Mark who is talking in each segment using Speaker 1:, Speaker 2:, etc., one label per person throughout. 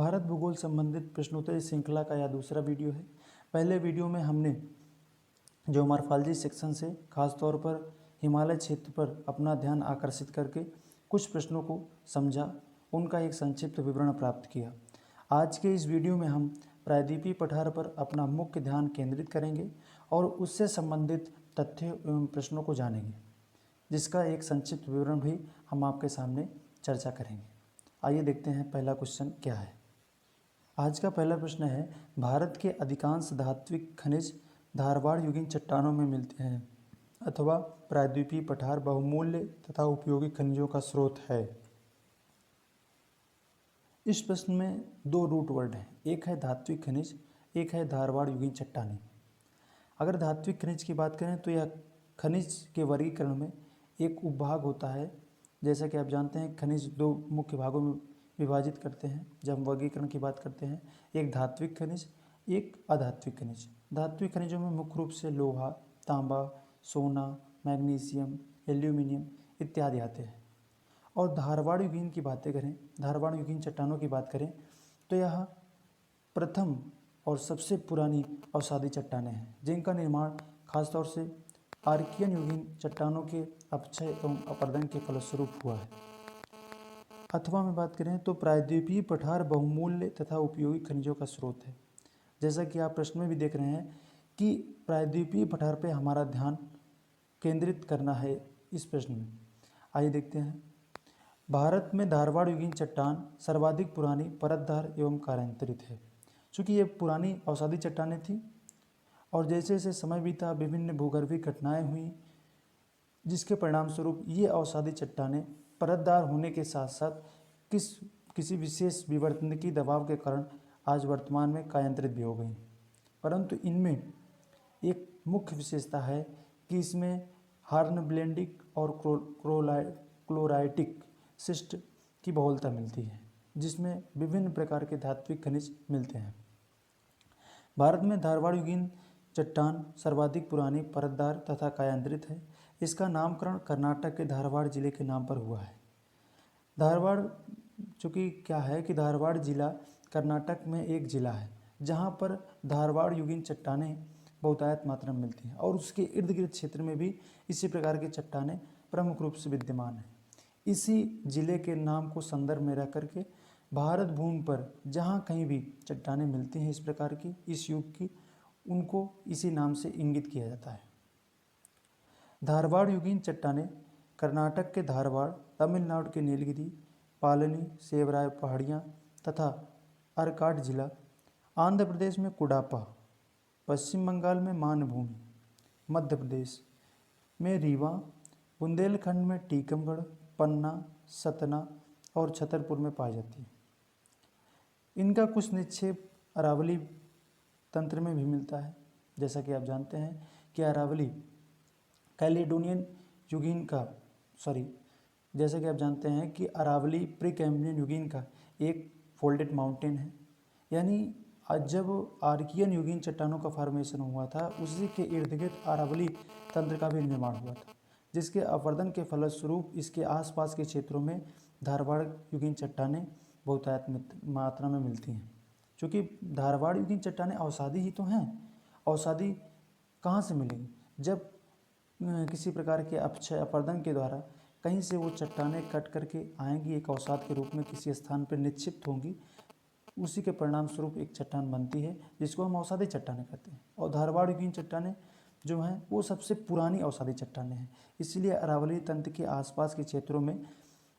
Speaker 1: भारत भूगोल संबंधित प्रश्नोत्तरी श्रृंखला का यह दूसरा वीडियो है। पहले वीडियो में हमने ज्योमॉर्फोलॉजी सेक्शन से खासतौर पर हिमालय क्षेत्र पर अपना ध्यान आकर्षित करके कुछ प्रश्नों को समझा, उनका एक संक्षिप्त विवरण प्राप्त किया। आज के इस वीडियो में हम प्रायद्वीपीय पठार पर अपना मुख्य ध्यान केंद्रित करेंगे और उससे संबंधित तथ्यों एवं प्रश्नों को जानेंगे, जिसका एक संक्षिप्त विवरण भी हम आपके सामने चर्चा करेंगे। आइए देखते हैं पहला क्वेश्चन क्या है। आज का पहला प्रश्न है, भारत के अधिकांश धात्विक खनिज धारवाड़ युगीन चट्टानों में मिलते हैं अथवा प्रायद्वीपीय पठार बहुमूल्य तथा उपयोगी खनिजों का स्रोत है। इस प्रश्न में दो रूट वर्ड हैं, एक है धात्विक खनिज, एक है धारवाड़ युगीन चट्टानें। अगर धात्विक खनिज की बात करें तो यह खनिज के वर्गीकरण में एक उपभाग होता है। जैसा कि आप जानते हैं, खनिज दो मुख्य भागों में विभाजित करते हैं जब हम वर्गीकरण की बात करते हैं, एक धात्विक खनिज, एक अधात्विक खनिज। धात्विक खनिजों में मुख्य रूप से लोहा, तांबा, सोना, मैग्नीशियम, एल्यूमिनियम इत्यादि आते हैं। और धारवाड़ युगीन की बातें करें, धारवाड़ युगीन चट्टानों की बात करें तो यह प्रथम और सबसे पुरानी अवसादी चट्टानें हैं, जिनका निर्माण खासतौर से आर्कियन युगीन चट्टानों के अपक्षय एवं अपरदन के फलस्वरूप हुआ है। अथवा में बात करें तो प्रायद्वीपीय पठार बहुमूल्य तथा उपयोगी खनिजों का स्रोत है। जैसा कि आप प्रश्न में भी देख रहे हैं कि प्रायद्वीपीय पठार पर हमारा ध्यान केंद्रित करना है इस प्रश्न में। आइए देखते हैं। भारत में धारवाड़ युगीन चट्टान सर्वाधिक पुरानी, परतदार एवं कार्यांतरित है। चूँकि ये पुरानी अवसादी चट्टानें थी और जैसे जैसे समय बीता विभिन्न भूगर्भीय घटनाएं हुई, जिसके परिणाम स्वरूप ये अवसादी चट्टानें परतदार होने के साथ साथ किसी विशेष विवर्तनिकी दबाव के कारण आज वर्तमान में कायांतरित भी हो गई। परंतु इनमें एक मुख्य विशेषता है कि इसमें हार्नब्लेंडिक और क्लोराइटिक सिस्ट की बहुलता मिलती है, जिसमें विभिन्न प्रकार के धात्विक खनिज मिलते हैं। भारत में धारवाड़ युगीन चट्टान सर्वाधिक पुरानी, परतदार तथा कायांतरित है। इसका नामकरण कर्नाटक के धारवाड़ जिले के नाम पर हुआ है। धारवाड़ चूँकि क्या है कि धारवाड़ जिला कर्नाटक में एक जिला है जहाँ पर धारवाड़ युगीन चट्टानें बहुतायत मात्रा में मिलती हैं और उसके इर्द गिर्द क्षेत्र में भी इसी प्रकार की चट्टानें प्रमुख रूप से विद्यमान हैं। इसी जिले के नाम को संदर्भ में रख करके भारत भूमि पर जहाँ कहीं भी चट्टानें मिलती हैं इस प्रकार की, इस युग की, उनको इसी नाम से इंगित किया जाता है। धारवाड़ युगीन चट्टानें कर्नाटक के धारवाड़, तमिलनाडु के नीलगिरी, पालनी, सेवराय पहाड़ियाँ तथा अरकाड जिला, आंध्र प्रदेश में कुडापा, पश्चिम बंगाल में मानभूमि, मध्य प्रदेश में रीवा, बुंदेलखंड में टीकमगढ़, पन्ना, सतना और छतरपुर में पाई जाती है। इनका कुछ निक्षेप अरावली तंत्र में भी मिलता है। जैसा कि आप जानते हैं कि अरावली कैलेडोनियन युगीन का जैसा कि आप जानते हैं कि अरावली प्रीकैम्ब्रियन युगीन का एक फोल्डेड माउंटेन है। यानी जब आर्कियन युगीन चट्टानों का फॉर्मेशन हुआ था, उसी के इर्द गिर्द अरावली तंत्र का भी निर्माण हुआ था, जिसके अपरदन के फलस्वरूप इसके आसपास के क्षेत्रों में धारवाड़ युगीन चट्टानें बहुतायत मात्रा में मिलती हैं। क्योंकि धारवाड़ युगीन चट्टानें अवसादी ही तो हैं। अवसादी कहाँ से मिलेंगी? जब किसी प्रकार के अपक्षय अपरदन के द्वारा कहीं से वो चट्टानें कट करके आएंगी, एक अवसाद के रूप में किसी स्थान पर निक्षिप्त होंगी, उसी के परिणाम स्वरूप एक चट्टान बनती है जिसको हम अवसादी चट्टानें कहते हैं। और धारवाड़ युगीन चट्टानें जो हैं वो सबसे पुरानी अवसादी चट्टानें हैं, इसलिए अरावली तंत्र के आसपास के क्षेत्रों में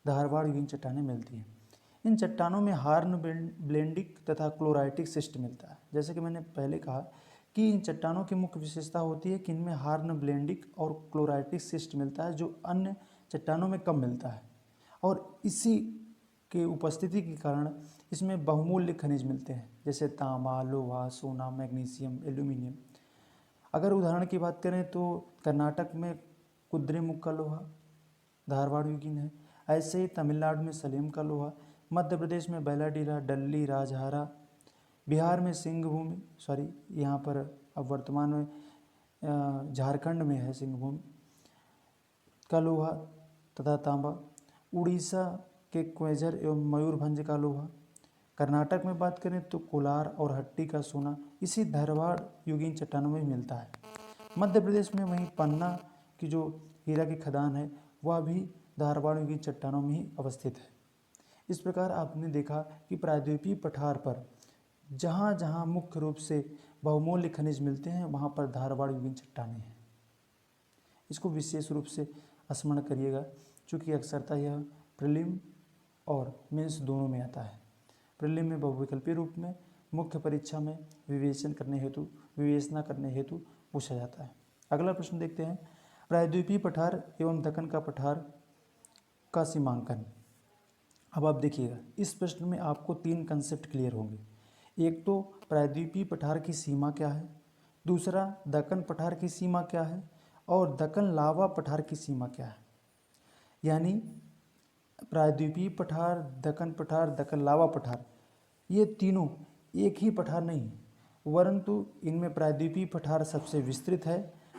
Speaker 1: धारवाड़ युगीन चट्टानें मिलती हैं। इन चट्टानों में हार्नब्लेंडिक तथा क्लोराइटिक सिस्ट मिलता है। जैसे कि मैंने पहले कहा कि इन चट्टानों की मुख्य विशेषता होती है कि इनमें हार्नब्लेंडिक और क्लोराइटिक सिस्ट मिलता है, जो अन्य चट्टानों में कम मिलता है। और इसी के उपस्थिति के कारण इसमें बहुमूल्य खनिज मिलते हैं, जैसे तांबा, लोहा, सोना, मैग्नीशियम, एल्यूमिनियम। अगर उदाहरण की बात करें तो कर्नाटक में कुद्रेमुख का लोहा धारवाड़ युगीन है। ऐसे ही तमिलनाडु में सलेम का लोहा, मध्य प्रदेश में बैलाडीला, डल्ली, राजहारा, बिहार में सिंहभूमि, यहाँ पर अब वर्तमान में झारखंड में है सिंहभूमि का लोहा तथा तांबा, उड़ीसा के क्वेजर एवं मयूरभंज का लोहा, कर्नाटक में बात करें तो कोलार और हट्टी का सोना इसी धारवाड़ युगीन चट्टानों में मिलता है। मध्य प्रदेश में वहीं पन्ना की जो हीरा की खदान है वह भी धारवाड़ युगीन चट्टानों में ही अवस्थित है। इस प्रकार आपने देखा कि प्रायद्वीपीय पठार पर जहाँ जहाँ मुख्य रूप से बहुमूल्य खनिज मिलते हैं वहाँ पर धारवाड़ युगीन चट्टानें हैं। इसको विशेष रूप से स्मरण करिएगा, चूँकि अक्सरता यह प्रीलिम और मेंस दोनों में आता है। प्रीलिम में बहुविकल्पीय रूप में, मुख्य परीक्षा में विवेचना करने हेतु पूछा जाता है। अगला प्रश्न देखते हैं, प्रायद्वीपीय पठार एवं दक्कन का पठार का सीमांकन। अब आप देखिएगा, इस प्रश्न में आपको 3 कंसेप्ट क्लियर होंगे। एक तो प्रायद्वीपीय पठार की सीमा क्या है, दूसरा दक्कन पठार की सीमा क्या है, और दक्कन लावा पठार की सीमा क्या है। यानी प्रायद्वीपीय पठार, दक्कन लावा पठार, ये तीनों एक ही पठार नहीं है, परंतु इनमें प्रायद्वीपीय पठार सबसे विस्तृत है,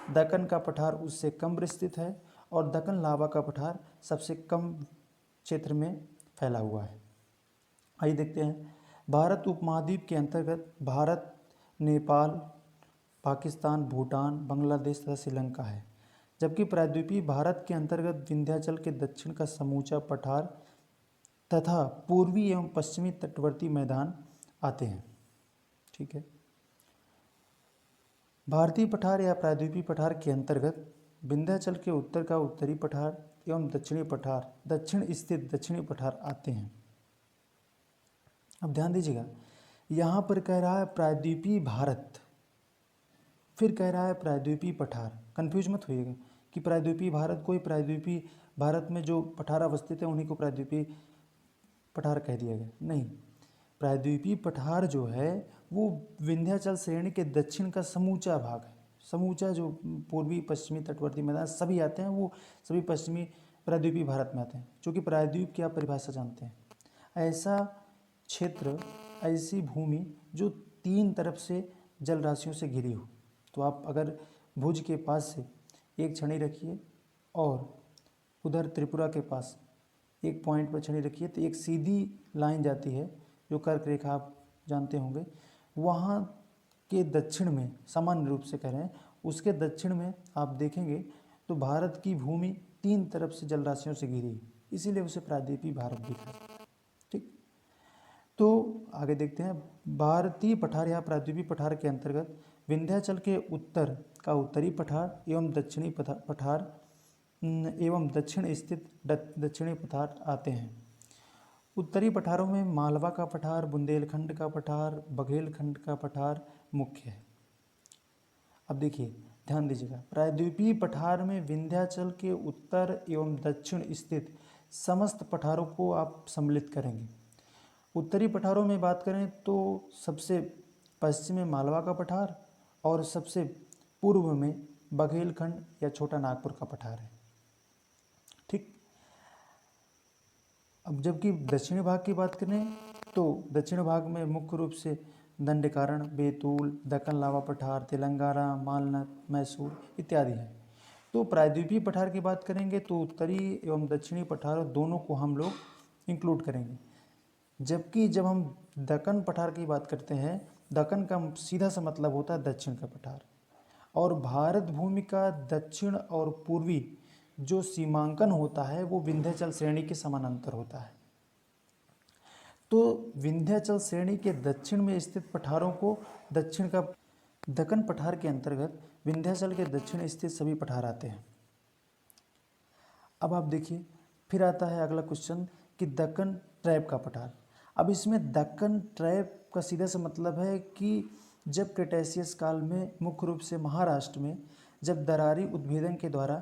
Speaker 1: दक्कन का पठार उससे कम विस्तृत है और दक्कन लावा का पठार सबसे कम क्षेत्र में फैला हुआ है। आइए देखते हैं, भारत उपमहाद्वीप के अंतर्गत भारत, नेपाल, पाकिस्तान, भूटान, बांग्लादेश तथा श्रीलंका है, जबकि प्रायद्वीपीय भारत के अंतर्गत विंध्याचल के दक्षिण का समूचा पठार तथा पूर्वी एवं पश्चिमी तटवर्ती मैदान आते हैं। ठीक है, भारतीय पठार या प्रायद्वीपीय पठार के अंतर्गत विंध्याचल के उत्तर का उत्तरी पठार एवं दक्षिणी पठार, दक्षिण स्थित दक्षिणी पठार आते हैं। अब ध्यान दीजिएगा, यहाँ पर कह रहा है प्रायद्वीपीय भारत, फिर कह रहा है प्रायद्वीपीय पठार। कंफ्यूज मत होइएगा कि प्रायद्वीपीय भारत को ही प्रायद्वीपीय भारत में जो पठार अवस्थित है उन्हीं को प्रायद्वीपीय पठार कह दिया गया, नहीं। प्रायद्वीपीय पठार जो है वो विंध्याचल श्रेणी के दक्षिण का समूचा भाग है। समूचा जो पूर्वी पश्चिमी तटवर्ती मैदान सभी आते हैं, वो सभी पश्चिमी प्रायद्वीपीय भारत में आते हैं। क्योंकि प्रायद्वीप की आप परिभाषा जानते हैं, ऐसा क्षेत्र, ऐसी भूमि जो 3 तरफ से जल राशियों से घिरी हो। तो आप अगर भुज के पास से एक छड़ी रखिए और उधर त्रिपुरा के पास एक पॉइंट पर छड़ी रखिए, तो एक सीधी लाइन जाती है जो कर्क रेखा आप जानते होंगे, वहाँ के दक्षिण में, सामान्य रूप से कह रहे हैं, उसके दक्षिण में आप देखेंगे तो भारत की भूमि 3 तरफ से जल राशियों से घिरी है, इसीलिए उसे प्रायद्वीपीय भारत भी कहा जाता है। ठीक, तो आगे देखते हैं, भारतीय पठार या प्रायद्वीपीय पठार के अंतर्गत विंध्याचल के उत्तर का उत्तरी पठार एवं दक्षिणी पठार एवं दक्षिण स्थित दक्षिणी पठार आते हैं। उत्तरी पठारों में मालवा का पठार, बुंदेलखंड का पठार, बघेलखंड का पठार मुख्य है। अब देखिए, ध्यान दीजिएगा, प्रायद्वीपीय पठार में विंध्याचल के उत्तर एवं दक्षिण स्थित समस्त पठारों को आप सम्मिलित करेंगे। उत्तरी पठारों में बात करें तो सबसे पश्चिम में मालवा का पठार और सबसे पूर्व में बघेलखंड या छोटा नागपुर का पठार है। ठीक, अब जबकि दक्षिणी भाग की बात करें तो दक्षिण भाग में मुख्य रूप से दंडकारण, बैतूल, दक्कन लावा पठार, तेलंगाना, मालनत, मैसूर इत्यादि हैं। तो प्रायद्वीपीय पठार की बात करेंगे तो उत्तरी एवं दक्षिणी पठार दोनों को हम लोग इंक्लूड करेंगे। जबकि जब हम दक्कन पठार की बात करते हैं, दक्कन का सीधा सा मतलब होता है दक्षिण का पठार, और भारत भूमि का दक्षिण और पूर्वी जो सीमांकन होता है वो विंध्याचल श्रेणी के समानांतर होता है। तो विंध्याचल श्रेणी के दक्षिण में स्थित पठारों को दक्षिण का, दक्कन पठार के अंतर्गत विंध्याचल के दक्षिण स्थित सभी पठार आते हैं। अब आप देखिए, फिर आता है अगला क्वेश्चन कि दक्कन ट्रैप का पठार। अब इसमें दक्कन ट्रैप का सीधा सा मतलब है कि जब क्रेटेशियस काल में मुख्य रूप से महाराष्ट्र में जब दरारी उद्भेदन के द्वारा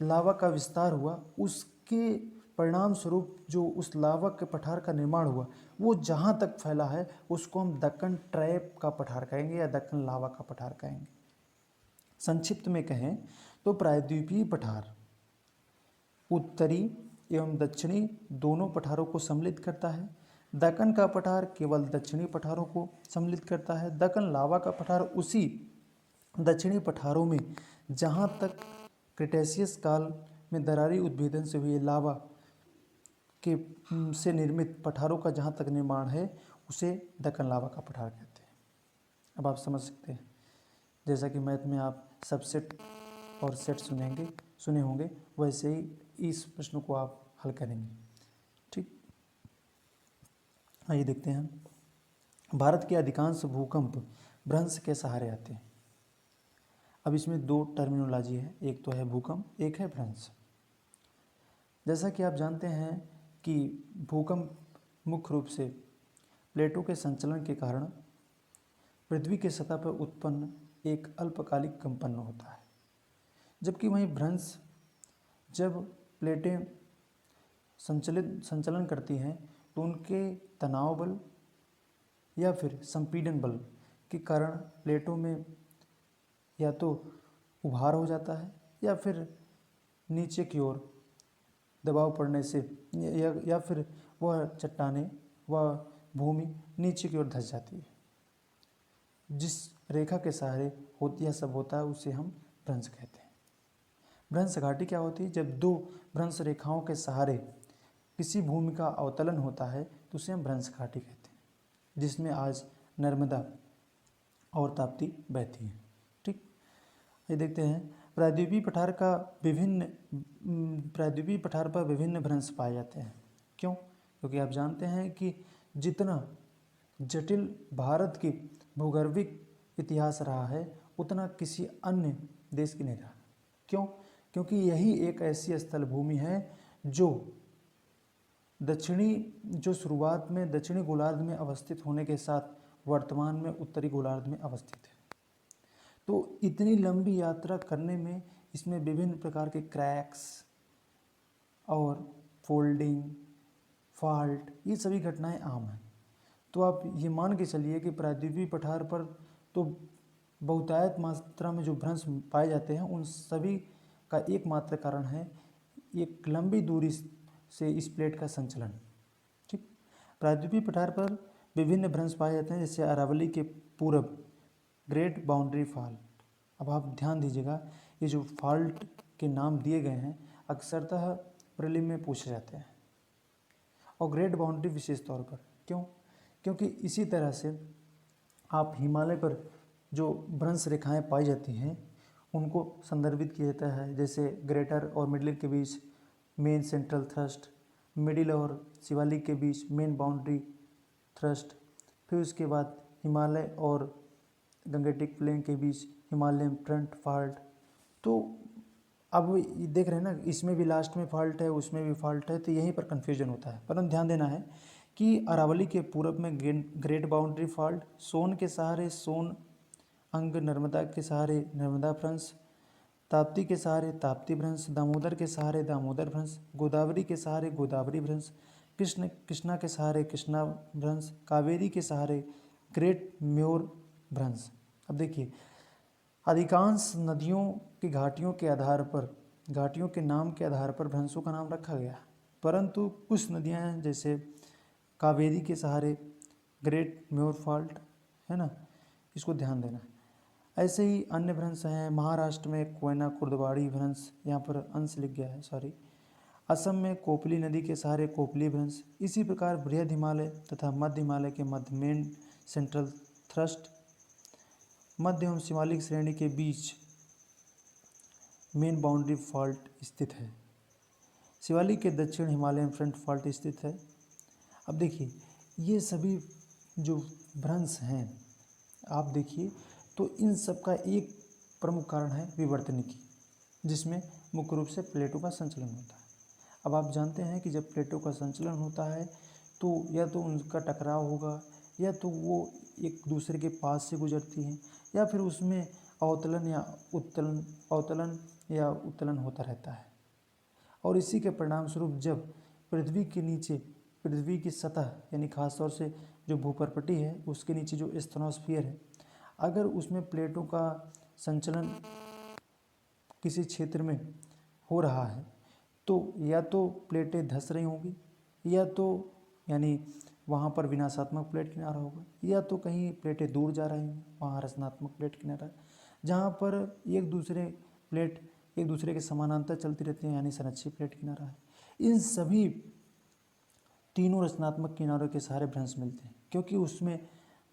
Speaker 1: लावा का विस्तार हुआ, उसके परिणाम स्वरूप जो उस लावा के पठार का निर्माण हुआ वो जहाँ तक फैला है उसको हम दक्कन ट्रैप का पठार कहेंगे या दक्कन लावा का पठार कहेंगे। संक्षिप्त में कहें तो प्रायद्वीपीय पठार उत्तरी एवं दक्षिणी दोनों पठारों को सम्मिलित करता है। दक्कन का पठार केवल दक्षिणी पठारों को सम्मिलित करता है। दक्कन लावा का पठार उसी दक्षिणी पठारों में जहाँ तक क्रेटेशियस काल में दरारी उद्भेदन से हुए लावा के से निर्मित पठारों का जहाँ तक निर्माण है उसे दक्कन लावा का पठार कहते हैं। अब आप समझ सकते हैं, जैसा कि मैथ में आप सबसेट और सेट सुने होंगे, वैसे ही इस प्रश्न को आप हल करेंगे। ठीक, आइए देखते हैं। भारत के अधिकांश भूकंप भ्रंश के सहारे आते हैं। अब इसमें दो टर्मिनोलॉजी है, एक तो है भूकंप, एक है भ्रंश। जैसा कि आप जानते हैं कि भूकंप मुख्य रूप से प्लेटों के संचलन के कारण पृथ्वी की सतह पर उत्पन्न एक अल्पकालिक कंपन होता है, जबकि वहीं भ्रंश जब प्लेटें संचलन करती हैं तो उनके तनाव बल या फिर संपीड़न बल के कारण प्लेटों में या तो उभार हो जाता है या फिर नीचे की ओर दबाव पड़ने से या फिर वह चट्टानें वह भूमि नीचे की ओर धंस जाती है। जिस रेखा के सहारे यह सब होता है उसे हम भ्रंश कहते हैं। भ्रंश घाटी क्या होती है? जब दो भ्रंश रेखाओं के सहारे किसी भूमि का अवतलन होता है तो उसे हम भ्रंश घाटी कहते हैं, जिसमें आज नर्मदा और ताप्ती बहती हैं। ठीक, ये देखते हैं। प्रायद्वीपीय पठार पर विभिन्न भ्रंश पाए जाते हैं। क्यों? क्योंकि आप जानते हैं कि जितना जटिल भारत की भूगर्भिक इतिहास रहा है उतना किसी अन्य देश की नहीं रहा। क्यों? क्योंकि यही एक ऐसी स्थल भूमि है जो शुरुआत में दक्षिणी गोलार्ध में अवस्थित होने के साथ वर्तमान में उत्तरी गोलार्ध में अवस्थित है। तो इतनी लंबी यात्रा करने में इसमें विभिन्न प्रकार के क्रैक्स और फोल्डिंग, फॉल्ट, ये सभी घटनाएं आम हैं। तो आप ये मान के चलिए कि प्रायद्वीपीय पठार पर तो बहुतायत मात्रा में जो भ्रंश पाए जाते हैं उन सभी का एकमात्र कारण है एक लंबी दूरी से इस प्लेट का संचलन। ठीक, प्रायद्वीपीय पठार पर विभिन्न भ्रंश पाए जाते हैं, जैसे अरावली के पूरब ग्रेट बाउंड्री फॉल्ट। अब आप ध्यान दीजिएगा, ये जो फॉल्ट के नाम दिए गए हैं अक्सरतः प्रीलिम में पूछे जाते हैं, और ग्रेट बाउंड्री विशेष तौर पर। क्यों? क्योंकि इसी तरह से आप हिमालय पर जो भ्रंश रेखाएं पाई जाती हैं उनको संदर्भित किया जाता है, जैसे ग्रेटर और मिडिल के बीच मेन सेंट्रल थ्रस्ट, मिडिल और शिवालिक के बीच मेन बाउंड्री थ्रस्ट, फिर उसके बाद हिमालय और गंगेटिक प्लेन के बीच हिमालयन फ्रंट फॉल्ट। तो अब देख रहे हैं ना, इसमें भी लास्ट में फॉल्ट है, उसमें भी फॉल्ट है, तो यहीं पर कन्फ्यूजन होता है। परंतु ध्यान देना है कि अरावली के पूरब में ग्रेट बाउंड्री फॉल्ट, सोन के सहारे सोन अंग, नर्मदा के सहारे नर्मदा भ्रंश, ताप्ती के सहारे ताप्ती भ्रंश, दामोदर के सहारे दामोदर भ्रंश, गोदावरी के सहारे गोदावरी भ्रंश, कृष्णा के सहारे कृष्णा भ्रंश, कावेरी के सहारे ग्रेट म्योर भ्रंश। अब देखिए, अधिकांश नदियों की घाटियों के नाम के आधार पर भ्रंशों का नाम रखा गया, परंतु कुछ नदियां हैं जैसे कावेरी के सहारे ग्रेट म्योर फॉल्ट है ना, इसको ध्यान देना है। ऐसे ही अन्य भ्रंश हैं, महाराष्ट्र में कोयना कुर्दवाड़ी भ्रंश, यहाँ पर अंश लिख गया है सॉरी, असम में कोपली नदी के सहारे कोपली भ्रंश। इसी प्रकार बृहद हिमालय तथा मध्य हिमालय के मध्य मेन सेंट्रल थ्रस्ट, मध्य एवं शिवालिक श्रेणी के बीच मेन बाउंड्री फॉल्ट स्थित है। शिवालिक के दक्षिण हिमालयन फ्रंट फॉल्ट स्थित है। अब देखिए, ये सभी जो भ्रंश हैं आप देखिए, तो इन सब का एक प्रमुख कारण है विवर्तनिकी, जिसमें मुख्य रूप से प्लेटों का संचलन होता है। अब आप जानते हैं कि जब प्लेटों का संचलन होता है तो या तो उनका टकराव होगा, या तो वो एक दूसरे के पास से गुजरती हैं, या फिर उसमें अवतलन या उत्तलन होता रहता है। और इसी के परिणाम स्वरूप जब पृथ्वी के नीचे, पृथ्वी की सतह यानी खासतौर से जो भूपर्पटी है उसके नीचे जो एस्थनोस्फीयर है, अगर उसमें प्लेटों का संचलन किसी क्षेत्र में हो रहा है तो या तो प्लेटें धंस रही होंगी, या तो यानी वहाँ पर विनाशात्मक प्लेट किनारा होगा, या तो कहीं प्लेटें दूर जा रही होंगी, वहाँ रचनात्मक प्लेट किनारा, जहाँ पर प्लेट एक दूसरे के समानांतर चलती रहती हैं, यानी संरक्षी प्लेट किनारा है। इन सभी तीनों रचनात्मक किनारों के सहारे भ्रंश मिलते हैं, क्योंकि उसमें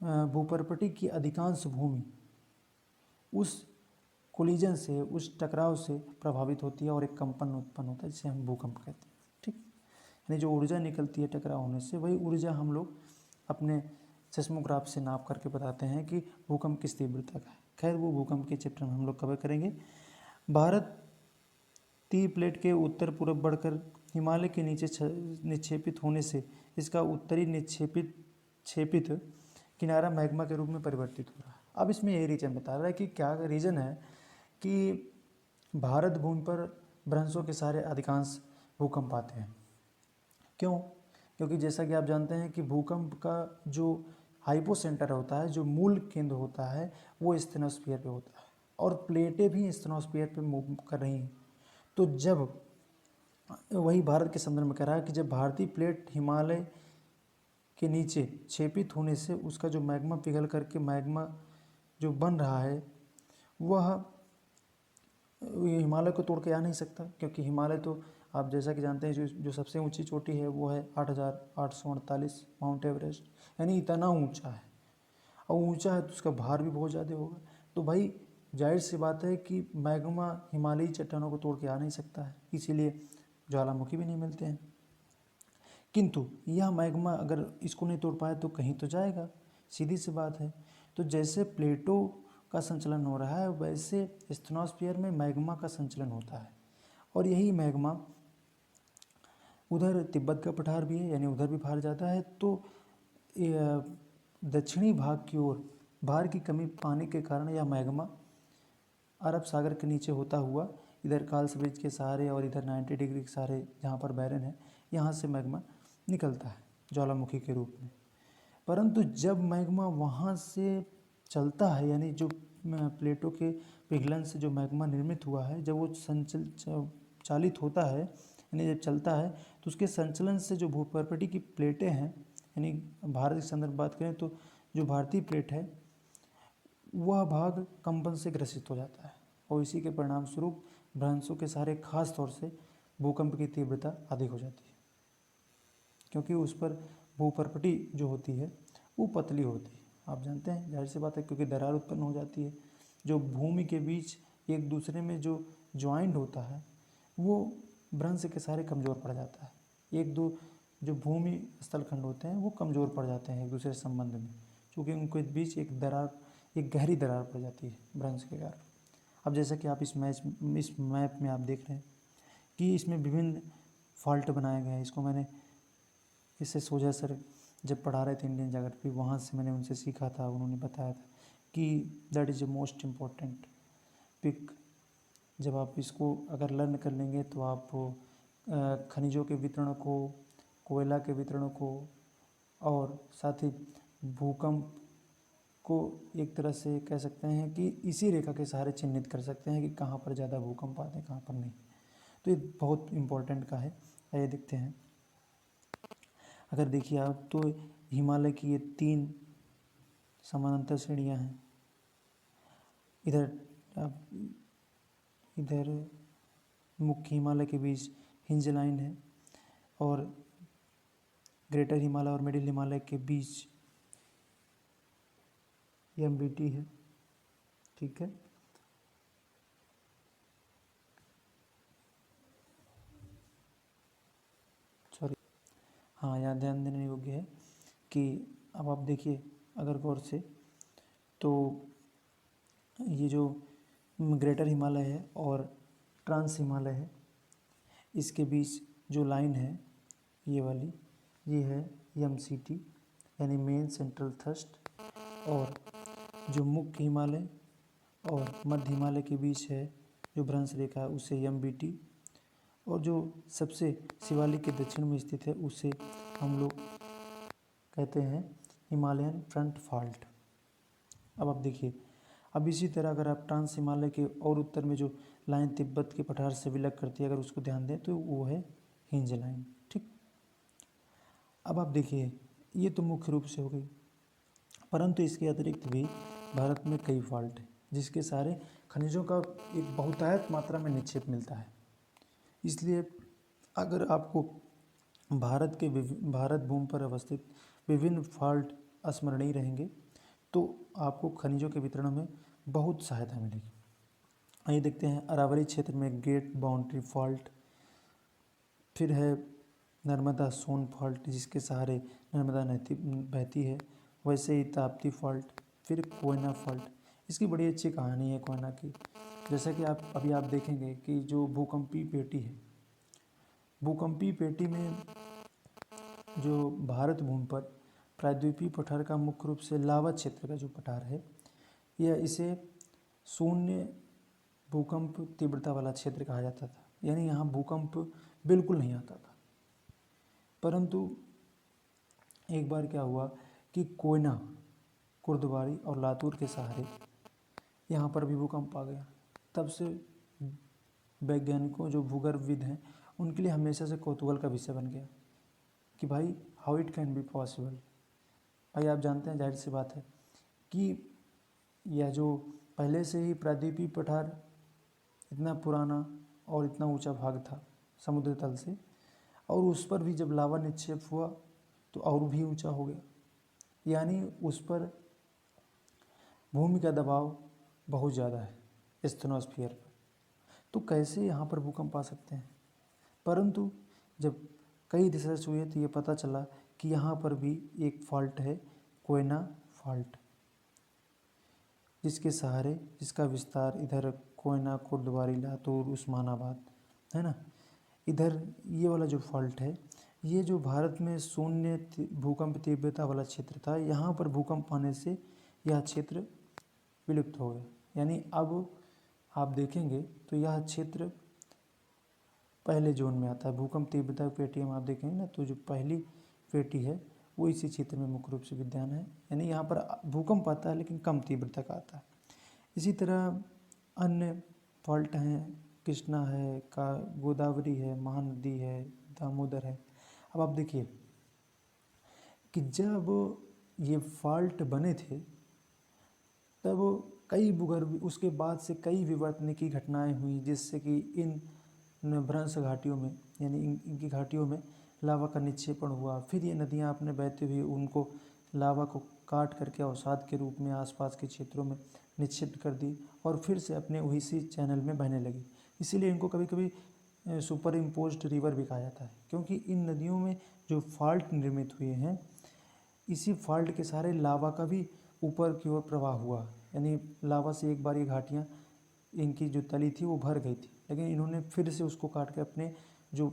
Speaker 1: भूपर्पटी की अधिकांश भूमि उस कोलिजन से, उस टकराव से प्रभावित होती है और एक कंपन उत्पन्न होता है जिसे हम भूकंप कहते हैं। ठीक, यानी जो ऊर्जा निकलती है टकराव होने से, वही ऊर्जा हम लोग अपने सेस्मोग्राफ से नाप करके बताते हैं कि भूकंप किस तीव्रता का है। खैर, वो भूकंप के चैप्टर में हम लोग कवर करेंगे। भारतीय प्लेट के उत्तर पूर्व बढ़कर हिमालय के नीचे निक्षेपित होने से इसका उत्तरी निक्षेपित किनारा मैग्मा के रूप में परिवर्तित हो रहा है। अब इसमें यही रीजन बता रहा है कि क्या रीजन है कि भारत भूमि पर भ्रंशों के सारे अधिकांश भूकंप आते हैं। क्यों? क्योंकि जैसा कि आप जानते हैं कि भूकंप का जो हाइपो सेंटर होता है, जो मूल केंद्र होता है, वो स्टेनोस्फीयर पे होता है और प्लेटें भी स्टेनोस्फीयर पे मूव कर रही हैं। तो जब वही भारत के संदर्भ में कह रहा है कि जब भारतीय प्लेट हिमालय के नीचे छेपित होने से उसका जो मैग्मा पिघल करके मैग्मा जो बन रहा है वह हिमालय को तोड़ के आ नहीं सकता, क्योंकि हिमालय तो आप जैसा कि जानते हैं जो सबसे ऊंची चोटी है वो है 8,848 माउंट एवरेस्ट, यानी इतना ऊंचा है। और ऊंचा है तो उसका भार भी बहुत ज़्यादा होगा। तो भाई जाहिर सी बात है कि मैग्मा हिमालयी चट्टानों को तोड़ के आ नहीं सकता है, इसीलिए ज्वालामुखी भी नहीं मिलते हैं। किंतु यह मैग्मा अगर इसको नहीं तोड़ पाए तो कहीं तो जाएगा, सीधी सी बात है। तो जैसे प्लेटों का संचलन हो रहा है, वैसे स्टेनोस्फीयर में मैग्मा का संचलन होता है और यही मैग्मा उधर तिब्बत का पठार भी है, यानी उधर भी बाहर जाता है। तो दक्षिणी भाग की ओर भार की कमी पाने के कारण यह मैग्मा अरब सागर के नीचे होता हुआ इधर कार्ल्स ब्रिज के सहारे और इधर 90 डिग्री के सहारे जहाँ पर बैरन है, यहाँ से मैग्मा निकलता है ज्वालामुखी के रूप में। परंतु जब मैग्मा वहाँ से चलता है, यानी जो प्लेटों के पिघलन से जो मैग्मा निर्मित हुआ है, जब वो चालित होता है, यानी जब चलता है, तो उसके संचलन से जो भूपर्पटी की प्लेटें हैं, यानी भारत के संदर्भ बात करें तो जो भारतीय प्लेट है वह भाग कंपन से ग्रसित हो जाता है और इसी के परिणाम स्वरूप भ्रंशों के सहारे खास तौर से भूकंप की तीव्रता अधिक हो जाती है, क्योंकि उस पर भूपर्पटी जो होती है वो पतली होती है। आप जानते हैं, जाहिर सी बात है, क्योंकि दरार उत्पन्न हो जाती है। जो भूमि के बीच एक दूसरे में जो ज्वाइंट होता है वो भ्रंश के सहारे कमज़ोर पड़ जाता है। एक दो जो भूमि स्थलखंड होते हैं वो कमज़ोर पड़ जाते हैं एक दूसरे संबंध में, क्योंकि उनके बीच एक गहरी दरार पड़ जाती है भ्रंश के कारण। अब जैसा कि आप इस मैप में आप देख रहे हैं कि इसमें विभिन्न फॉल्ट बनाए गए हैं। इसको मैंने इससे सोजा सर जब पढ़ा रहे थे इंडियन ज्योग्राफी, वहाँ से मैंने उनसे सीखा था, उन्होंने बताया था कि that is a most important pick. जब आप इसको अगर लर्न कर लेंगे तो आप खनिजों के वितरण को, कोयला के वितरण को और साथ ही भूकंप को एक तरह से कह सकते हैं कि इसी रेखा के सहारे चिन्हित कर सकते हैं कि कहाँ पर ज़्यादा भूकंप आते हैं, कहाँ पर नहीं। तो ये बहुत इम्पोर्टेंट का है। आइए देखते हैं। अगर देखिए आप तो हिमालय की ये 3 समानांतर श्रेणियाँ हैं। इधर मुख्य हिमालय के बीच हिंज लाइन है और ग्रेटर हिमालय और मिडिल हिमालय के बीच MBT है। ठीक है, सॉरी, हाँ, यहाँ ध्यान देने योग्य है कि अब आप देखिए अगर गौर से, तो ये जो ग्रेटर हिमालय है और ट्रांस हिमालय है, इसके बीच जो लाइन है ये वाली, ये है MCT यानी मेन सेंट्रल थ्रस्ट। और जो मुख्य हिमालय और मध्य हिमालय के बीच है जो भ्रंश रेखा है उसे MBT, और जो सबसे शिवालिक के दक्षिण में स्थित है उसे हम लोग कहते हैं हिमालयन फ्रंट फॉल्ट। अब आप देखिए, अब इसी तरह अगर आप ट्रांस हिमालय के और उत्तर में जो लाइन तिब्बत के पठार से विलग करती है, अगर उसको ध्यान दें तो वो है हिंज लाइन। ठीक, अब आप देखिए ये तो मुख्य रूप से हो गई, परंतु इसके अतिरिक्त भी भारत में कई फॉल्ट हैं जिसके सारे खनिजों का एक बहुतायत मात्रा में निक्षेप मिलता है। इसलिए अगर आपको भारत भूमि पर अवस्थित विभिन्न फॉल्ट स्मरणीय रहेंगे, तो आपको खनिजों के वितरण में बहुत सहायता मिलेगी। आइए देखते हैं अरावली क्षेत्र में ग्रेट बाउंड्री फॉल्ट, फिर है नर्मदा सोन फॉल्ट जिसके सहारे नर्मदा नदी बहती है, वैसे ही ताप्ती फॉल्ट, फिर कोयना फॉल्ट। इसकी बड़ी अच्छी कहानी है कोयना की। जैसा कि आप देखेंगे कि जो भूकंपीय पेटी है, भूकंपीय पेटी में जो भारत भूमि पर प्रायद्वीपीय पठार का मुख्य रूप से लावा क्षेत्र का जो पठार है, यह इसे शून्य भूकंप तीव्रता वाला क्षेत्र कहा जाता था। यानी यहाँ भूकंप बिल्कुल नहीं आता था। परंतु एक बार क्या हुआ कि कोयना, कुर्दवारी और लातूर के सहारे यहाँ पर भी भूकंप आ गया। तब से वैज्ञानिकों जो भूगर्भविद हैं उनके लिए हमेशा से कौतूहल का विषय बन गया कि भाई how it can be possible. भाई आप जानते हैं, जाहिर सी बात है कि यह जो पहले से ही प्रायद्वीपीय पठार इतना पुराना और इतना ऊंचा भाग था समुद्र तल से, और उस पर भी जब लावा निक्षेप हुआ तो और भी ऊंचा हो गया। यानी उस पर भूमि का दबाव बहुत ज़्यादा है स्टेनोस्फीयर पर, तो कैसे यहाँ पर भूकंप आ सकते हैं। परंतु जब कई रिसर्च हुए तो ये पता चला कि यहाँ पर भी एक फॉल्ट है, कोयना फॉल्ट, जिसके सहारे, जिसका विस्तार इधर कोयना, कुर्दवारी, लातूर, उस्मानाबाद है ना, इधर ये वाला जो फॉल्ट है, ये जो भारत में शून्य भूकंप तीव्रता वाला क्षेत्र था, यहाँ पर भूकंप आने से यह क्षेत्र विलुप्त हो गया। यानी अब आप देखेंगे तो यह क्षेत्र पहले जोन में आता है। भूकंप तीव्रता पेटी में आप देखेंगे ना, तो जो पहली पेटी है वो इसी क्षेत्र में मुख्य रूप से विद्यमान है। यानी यहाँ पर भूकंप आता है लेकिन कम तीव्रता का आता है। इसी तरह अन्य फॉल्ट हैं, कृष्णा है, का गोदावरी है, महानदी है, दामोदर है। अब आप देखिए कि जब ये फॉल्ट बने थे तब कई भूगर्भ, उसके बाद से कई विवर्तनिकी घटनाएं हुई, जिससे कि इन भ्रंश घाटियों में, यानी इनकी घाटियों में लावा का निक्षेपण हुआ। फिर ये नदियाँ अपने बहते हुए उनको लावा को काट करके अवसाद के रूप में आसपास के क्षेत्रों में निक्षिप्त कर दी और फिर से अपने उसी चैनल में बहने लगी। इसीलिए इनको कभी कभी सुपर इम्पोज्ड रिवर भी कहा जाता है, क्योंकि इन नदियों में जो फॉल्ट निर्मित हुए हैं, इसी फॉल्ट के सहारे लावा का भी ऊपर की ओर प्रवाह हुआ। यानी लावा से एक बार ये घाटियाँ, इनकी जो तली थी वो भर गई थी, लेकिन इन्होंने फिर से उसको काट के अपने जो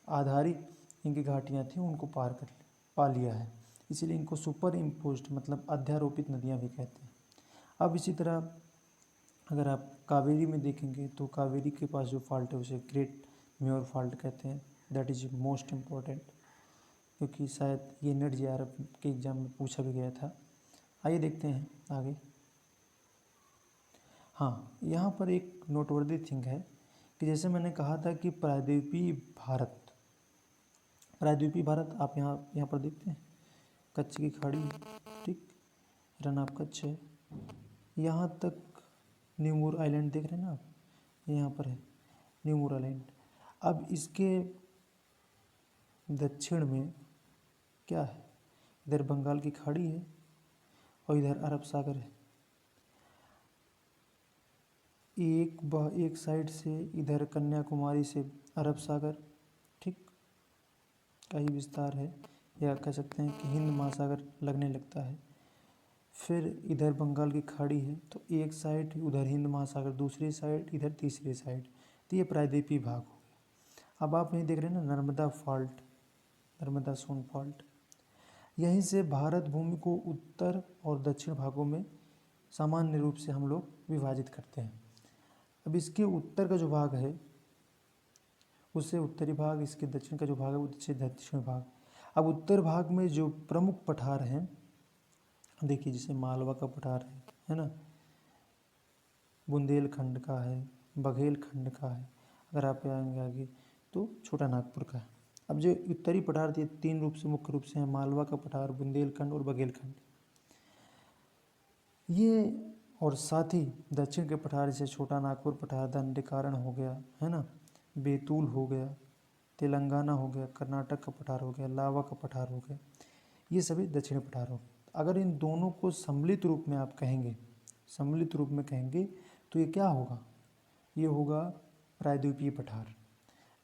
Speaker 1: आधारित इनकी घाटियाँ थी उनको पा लिया है। इसीलिए इनको सुपर इम्पोज्ड मतलब अध्यारोपित नदियाँ भी कहते हैं। अब इसी तरह अगर आप कावेरी में देखेंगे तो कावेरी के पास जो फॉल्ट है उसे ग्रेट म्योर फॉल्ट कहते हैं। दैट इज मोस्ट इम्पॉर्टेंट, क्योंकि शायद ये नेट JRF के एग्ज़ाम में पूछा भी गया था। आइए देखते हैं आगे। हाँ, यहाँ पर एक नोटवर्दी थिंग है कि जैसे मैंने कहा था कि प्रायद्वीपीय भारत आप यहाँ पर देखते हैं, कच्छ की खाड़ी, ठीक, रन ऑफ कच्छ है, यहाँ तक न्यूमूर आइलैंड देख रहे हैं ना आप, यहाँ पर है न्यूमूर आइलैंड। अब इसके दक्षिण में क्या है, इधर बंगाल की खाड़ी है और इधर अरब सागर है। एक साइड से इधर कन्याकुमारी से अरब सागर, ठीक, का ही विस्तार है, या कह सकते हैं कि हिंद महासागर लगने लगता है। फिर इधर बंगाल की खाड़ी है, तो एक साइड उधर हिंद महासागर, दूसरी साइड इधर, तीसरी साइड, तो ये प्रायद्वीपीय भाग हो गया। अब आप यहीं देख रहे हैं ना नर्मदा फॉल्ट, नर्मदा सोन फॉल्ट, यहीं से भारत भूमि को उत्तर और दक्षिण भागों में सामान्य रूप से हम लोग विभाजित करते हैं। अब इसके उत्तर का जो भाग है उससे उत्तरी भाग, इसके दक्षिण का जो भाग है उससे दक्षिण भाग। अब उत्तर भाग में जो प्रमुख पठार हैं, देखिए जैसे मालवा का पठार है ना, बुंदेलखंड का है, बघेलखंड का है, अगर आप आएंगे आगे तो छोटा नागपुर का है। अब जो उत्तरी पठार थे तीन रूप से, मुख्य रूप से हैं, मालवा का पठार, बुंदेलखंड और बघेलखंड। ये और साथ ही दक्षिण के पठार जैसे छोटा नागपुर पठार, दंडीकारण हो गया है ना, बैतूल हो गया, तेलंगाना हो गया, कर्नाटक का पठार हो गया, लावा का पठार हो गया, ये सभी दक्षिणी पठार हो गए। अगर इन दोनों को सम्मिलित रूप में आप कहेंगे, सम्मिलित रूप में कहेंगे तो ये क्या होगा, ये होगा प्रायद्वीपीय पठार।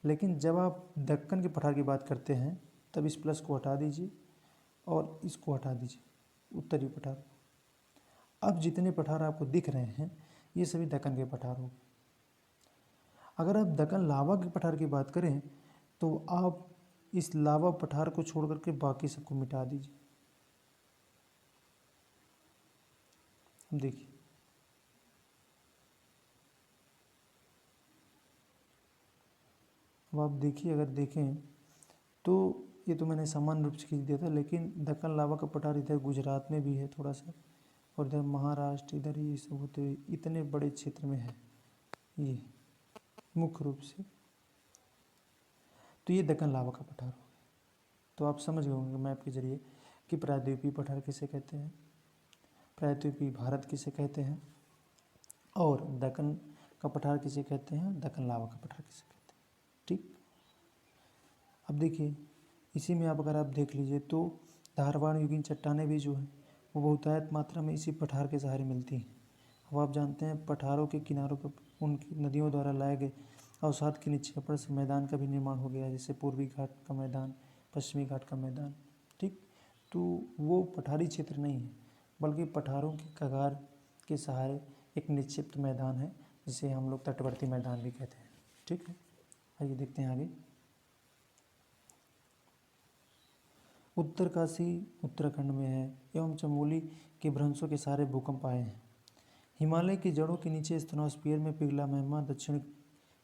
Speaker 1: लेकिन जब आप दक्कन के पठार की बात करते हैं तब इस प्लस को हटा दीजिए और इसको हटा दीजिए, उत्तरी पठार। अब जितने पठार आपको दिख रहे हैं ये सभी दक्कन के पठार हो गए। अगर आप दक्कन लावा के पठार की बात करें तो आप इस लावा पठार को छोड़ करके बाकी सबको मिटा दीजिए। देखिए, अब आप देखिए, अगर देखें तो ये तो मैंने सामान्य रूप से खींच दिया था, लेकिन दक्कन लावा का पठार इधर गुजरात में भी है थोड़ा सा, और इधर महाराष्ट्र, इधर ये सब होते हुए इतने बड़े क्षेत्र में है ये मुख्य रूप से। तो ये दक्कन लावा का पठार हो गया। तो आप समझ गए होंगे मैप के जरिए कि प्रायद्वीपीय पठार किसे कहते हैं, प्रायद्वीपीय भारत किसे कहते हैं, और दक्कन का पठार किसे कहते हैं, दक्कन लावा का पठार किसे कहते हैं। ठीक, अब देखिए इसी में अगर आप देख लीजिए तो धारवाड़ युगीन चट्टानें भी जो हैं वो बहुतायत मात्रा में इसी पठार के सहारे मिलती हैं। अब आप जानते हैं पठारों के किनारों पर उनकी नदियों द्वारा लाए गए अवसाद के निक्षेपण से मैदान का भी निर्माण हो गया है, जैसे पूर्वी घाट का मैदान, पश्चिमी घाट का मैदान। ठीक, तो वो पठारी क्षेत्र नहीं है बल्कि पठारों के कगार के सहारे एक निक्षिप्त मैदान है जिसे हम लोग तटवर्ती मैदान भी कहते हैं। ठीक है, आइए देखते हैं आगे। उत्तरकाशी उत्तराखंड में है एवं चमोली के भ्रंशों के सारे भूकंप आए हैं। हिमालय की जड़ों के नीचे स्टेनोस्फीयर में पिघला मैग्मा दक्षिण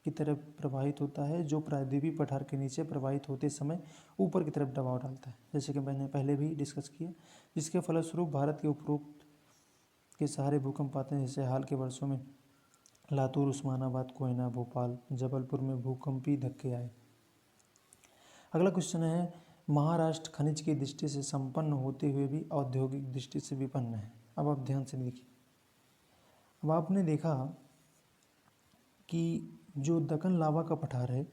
Speaker 1: की तरफ प्रवाहित होता है, जो प्रायद्वीपीय पठार के नीचे प्रवाहित होते समय ऊपर की तरफ दबाव डालता है, जैसे कि मैंने पहले भी डिस्कस किया, जिसके फलस्वरूप भारत के उपरोक्त के सारे भूकंप आते हैं। जैसे हाल के वर्षों में लातूर, उस्मानाबाद, कोयना, भोपाल, जबलपुर में भूकंपी धक्के आए। अगला क्वेश्चन है, महाराष्ट्र खनिज की दृष्टि से संपन्न होते हुए भी औद्योगिक दृष्टि से विपन्न है। अब आप ध्यान से देखिए, अब आपने देखा कि जो दक्कन लावा का पठार है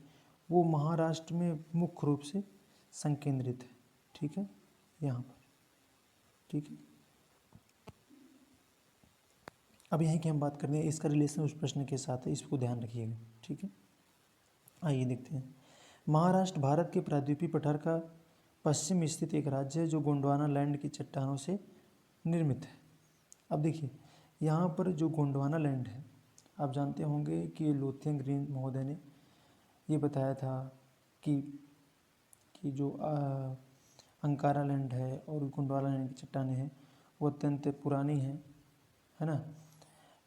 Speaker 1: वो महाराष्ट्र में मुख्य रूप से संकेंद्रित है। ठीक है, यहाँ पर। ठीक है, अब यहीं की हम बात करते हैं, इसका रिलेशन उस प्रश्न के साथ है, इसको ध्यान रखिएगा। ठीक है, आइए देखते हैं। महाराष्ट्र भारत के प्रायद्वीपीय पठार का पश्चिम में स्थित एक राज्य है जो गोंडवाना लैंड की चट्टानों से निर्मित है। अब देखिए यहाँ पर जो गोंडवाना लैंड है, आप जानते होंगे कि लोथियन ग्रीन महोदय ने ये बताया था कि जो अंकारा लैंड है और गोंडवाना लैंड की चट्टानें हैं वो अत्यंत पुरानी है ना।